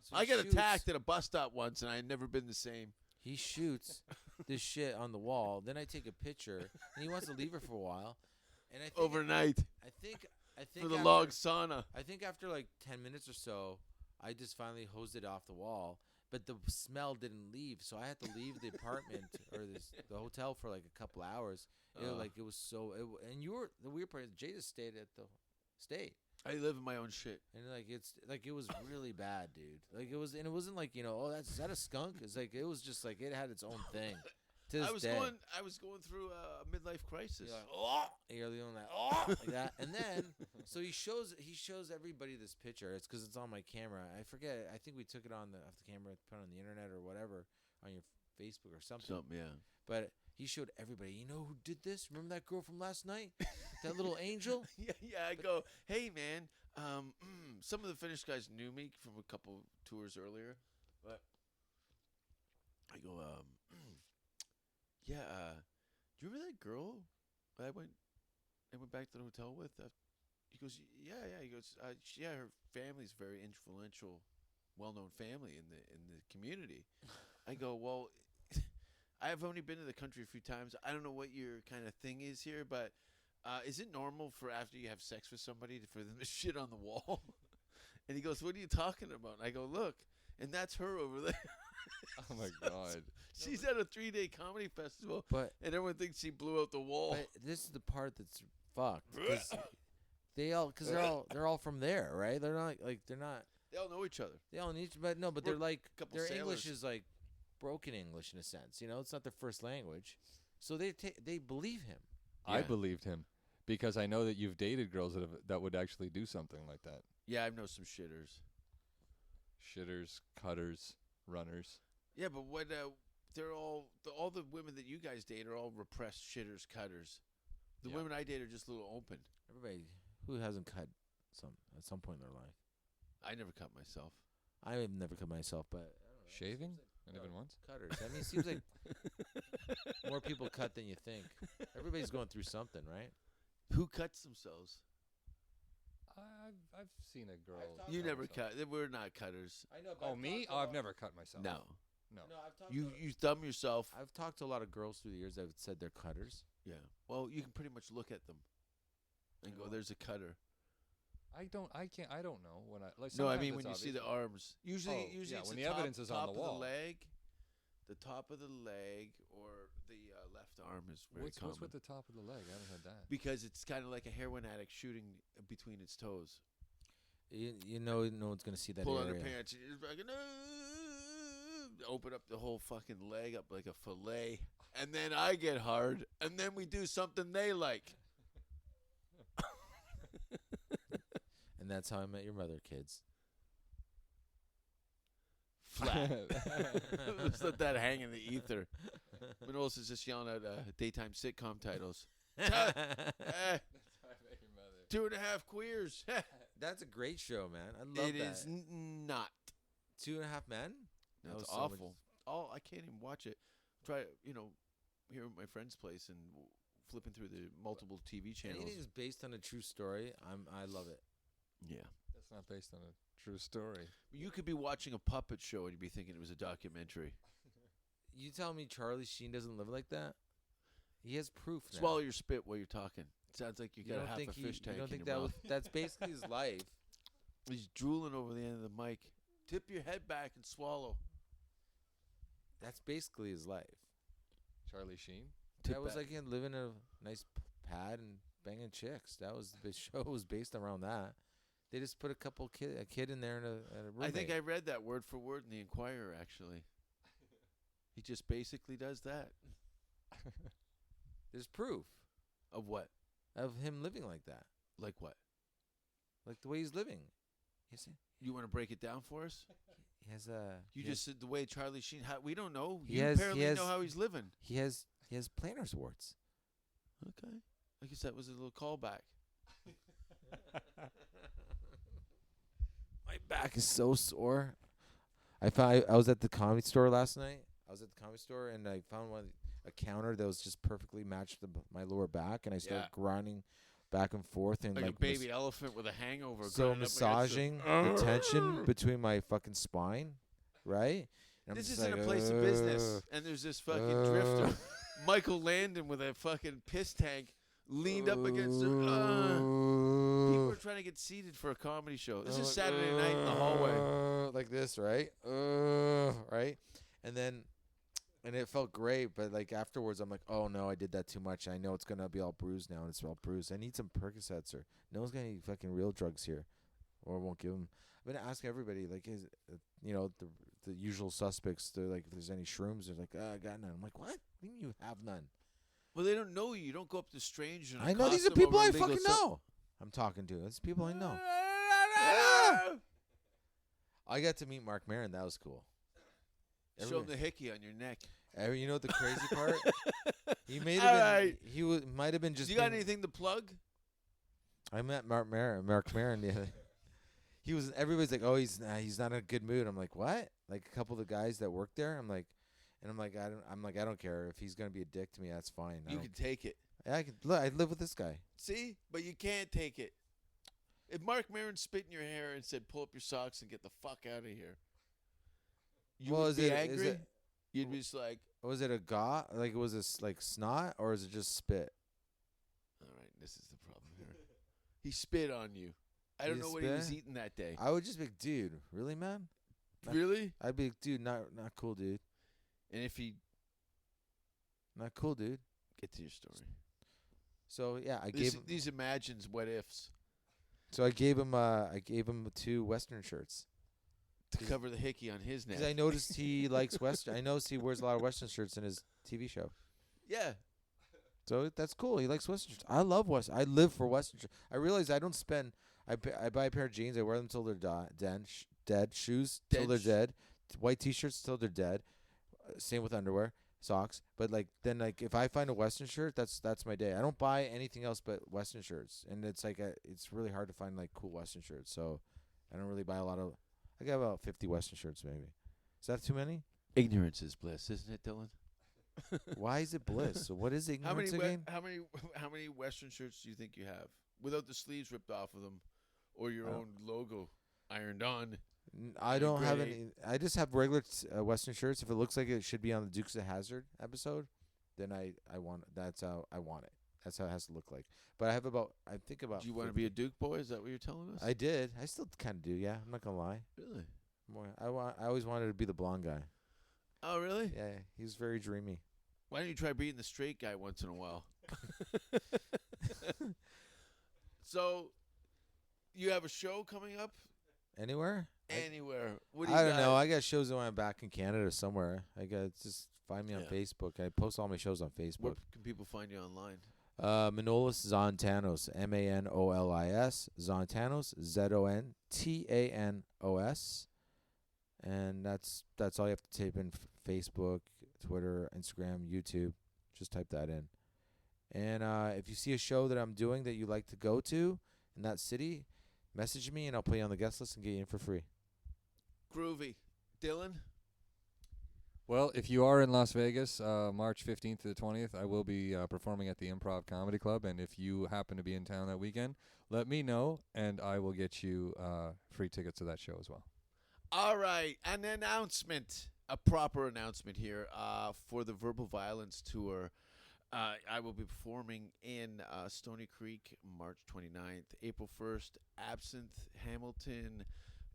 So I he got shoots- attacked at a bus stop once, and I had never been the same. He shoots this shit on the wall. Then I take a picture, and he wants to leave her for a while. And I think Overnight I think for the after- log sauna. I think after like 10 minutes or so, I just finally hosed it off the wall. but the smell didn't leave, so I had to leave the apartment or the hotel for like a couple hours. It was so. And the weird part is Jay just stayed at the state. I live in my own shit. And it was really bad, dude. Like it was, and it wasn't like is that a skunk? It's like it was just like it had its own thing. To this day. I was going through a midlife crisis. You're like, oh, you're the only like that, and then so he shows everybody this picture. It's because it's on my camera. I forget. I think we took it off the camera, put it on the internet or whatever on your Facebook or something. Yeah. But he showed everybody. You know who did this? Remember that girl from last night? That little angel? Yeah. I go, hey man. Some of the Finnish guys knew me from a couple tours earlier, but I go, yeah. Do you remember that girl I went back to the hotel with? He goes, yeah. He goes, yeah. Her family's very influential, well-known family in the community. I go, well. I've only been to the country a few times. I don't know what your kind of thing is here, but is it normal for after you have sex with somebody for them to shit on the wall? And he goes, what are you talking about? And I go, look, and that's her over there. Oh, my God. She's at a 3-day comedy festival, But and everyone thinks she blew out the wall. But this is the part that's fucked. Because they're all from there, right? They're not like they're not. They all know each other. They all need, but no, but We're they're like couple their sailors. English is like broken English in a sense. It's not their first language, so they believe him. I Yeah. believed him because I know that you've dated girls that would actually do something like that. Yeah, I know some shitters. Shitters, cutters, runners. Yeah, but what? They're all the women that you guys date are all repressed shitters, cutters. The Yeah. women I date are just a little open. Everybody who hasn't cut at some point in their life. I never cut myself. I have never cut myself, but I don't know. Shaving? Seems Not even once? cutters. I mean, it seems like more people cut than you think. Everybody's going through something, right? Who cuts themselves? I've seen a girl. I've talked You cut never myself. cut. We're not cutters. I know. Oh, me? Oh, I've never cut myself. No. No. I've talked. You thumb yourself. I've talked to a lot of girls through the years that have said they're cutters. Yeah. Well, you can pretty much look at them and And go, what? "There's a cutter." I don't know when I like. No, I sometimes mean it's when you see obvious. the arms. Usually, Oh, usually yeah, it's when the the top, evidence is on top the of wall. the leg, the top of the leg, or the left arm is very What's common. with the top of the leg? I haven't had that. Because it's kind of like a heroin addict shooting between its toes. No one's gonna see that Pull out her area. pants, and you're just fucking open up the whole fucking leg up like a fillet, and then I get hard, and then we do something they like. And that's how I met your mother, kids. Flat. Let's let that hang in the ether. Manolis is just yelling out daytime sitcom titles. Eh, 2.5 queers. That's a great show, man. I love It that. is not. 2.5 Men. That That's was so much- awful. I can't even watch it. Try, here at my friend's place and flipping through the multiple TV channels. Anything that's based on a true story, I love it. Yeah. That's not based on a true story. You could be watching a puppet show and you'd be thinking it was a documentary. You tell me Charlie Sheen doesn't live like that? He has proof now. Swallow your spit while you're talking. Sounds like you got don't half think a fish tank You don't in think your mouth. that's basically his life? He's drooling over the end of the mic. Tip your head back and swallow. That's basically his life. Charlie Sheen. Tip That was back. like him living in a nice pad and banging chicks. That was the show was based around that. They just put a kid in there and a roommate. I think I read that word for word in the Inquirer, actually. He just basically does that. There's proof Of what? of him living like that, Like what? like the way he's living. You want to break it down for us? He has a. You just said the way Charlie Sheen. We don't know. He You has- he apparently has- know how he's living. He has planner's warts. Okay. I guess that was a little callback. My back is so sore. I was at the comedy store last night. I was at the comedy store and I found a counter that was just perfectly matched my lower back, and I started Yeah. grinding back and forth and Like a like baby elephant with a hangover. so grinding up against massaging the tension between my fucking spine, right? And I'm This just isn't like, a place of business. "Ugh, And there's this fucking drifter, Michael Landon, with a fucking piss tank leaned up against it. People are trying to get seated for a comedy show? This is Saturday night in the hallway. Like this, right? Right? And then, and it felt great, but like afterwards, I'm like, oh no, I did that too much. I know it's gonna be all bruised now, and it's all bruised. I need some Percocets, or no one's gonna eat fucking real drugs here, or I won't give them. I'm gonna ask everybody, like, is the usual suspects. They're like, if there's any shrooms, they're like, I got none. I'm like, what? What do you mean you have none? Well, they don't know you. You don't go up to strangers. And I know these are accost them people over I illegal fucking know. I'm talking to. It's people I know. I got to meet Mark Maron. That was cool. Show him the hickey on your neck. You know what the crazy part? He may All have been. right. He might have been just. You got being- anything to plug? I met Mark Maron. The other. He was. Everybody's like, oh, he's not in a good mood. I'm like, what? Like a couple of the guys that work there. I'm like, I don't care if he's gonna be a dick to me. That's fine. You can take it. I can. Look, I live with this guy. See? But you can't take it. If Mark Maron spit in your hair and said, pull up your socks and get the fuck out of here, you would be angry? You'd be just like, Was it a like was this like snot, or is it just spit? all right, this is the problem here. He spit on you. I don't He know what he was spit? eating that day. I would just be like, dude, really, man? Really? I'd be like, dude, not cool, dude. And if he Not cool, dude. get to your story. So yeah, These imagines what ifs I gave him 2 Western shirts. to cover the hickey on his neck. Because I noticed he likes Western. I noticed he wears a lot of Western shirts in his TV show. Yeah. So that's cool. He likes Western shirts. I love Western. I live for Western shirts. I realize I don't spend. I buy a pair of jeans. I wear them till they're dead. Shoes till they're dead. White T-shirts till they're dead. Same with underwear, socks. But if I find a Western shirt, that's my day. I don't buy anything else but Western shirts, and it's like it's really hard to find like cool Western shirts. So I don't really buy a lot of. I got about 50 Western shirts, maybe. Is that too many? Ignorance is bliss, isn't it, Dylan? Why is it bliss? So what is ignorance again? How many Western shirts do you think you have without the sleeves ripped off of them, or your own logo ironed on? I don't have Grade any. I just have regular Western shirts. If it looks like it should be on the Dukes of Hazzard episode, then I want. That's how I want it. That's how it has to look like. But I have about. I think about. Do you want to be a Duke boy? Is that what you're telling us? I did. I still kind of do. Yeah, I'm not gonna lie. Really? I always wanted to be the blonde guy. Oh, really? Yeah, he's very dreamy. Why don't you try being the straight guy once in a while? So, you have a show coming up? Anywhere? Anywhere. What do you I don't got? know. I got shows when I'm back in Canada somewhere. I got just find me on Yeah. Facebook. I post all my shows on Where Facebook. can people find you online? Manolis Zontanos, Manolis Zontanos, Zontanos, and that's all you have to type in: Facebook, Twitter, Instagram, YouTube. Just type that in. And if you see a show that I'm doing that you like to go to in that city, message me and I'll put you on the guest list and get you in for free. Groovy. Dylan? Well, if you are in Las Vegas, March 15th to the 20th, I will be performing at the Improv Comedy Club. And if you happen to be in town that weekend, let me know, and I will get you free tickets to that show as well. All right. An announcement. A proper announcement here for the Verbal Violence Tour. I will be performing in Stony Creek March 29th, April 1st, Absinthe, Hamilton,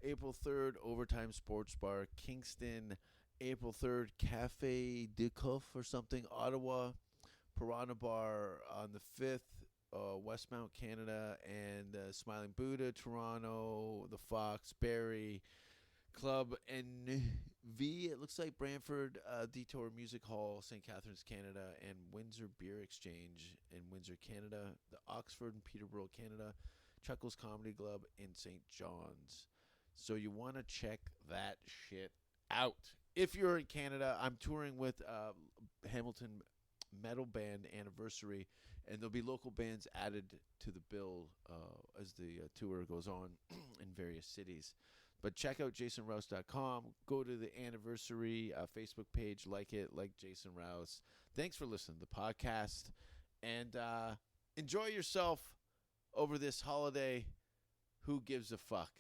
April 3rd, Overtime Sports Bar, Kingston, April 3rd, Cafe de Couf or something, Ottawa, Piranha Bar on the 5th, Westmount, Canada, and Smiling Buddha, Toronto, the Fox, Barrie, Club NV, it looks like Brantford, Detour Music Hall, St. Catharines, Canada, and Windsor Beer Exchange in Windsor, Canada, the Oxford and Peterborough, Canada, Chuckles Comedy Club in St. John's. So you want to check that shit out. If you're in Canada, I'm touring with Hamilton Metal Band Anniversary, and there'll be local bands added to the bill as the tour goes on in various cities. But check out jasonrouse.com. Go to the anniversary Facebook page, like it, like Jason Rouse. Thanks for listening to the podcast, and enjoy yourself over this holiday. Who gives a fuck?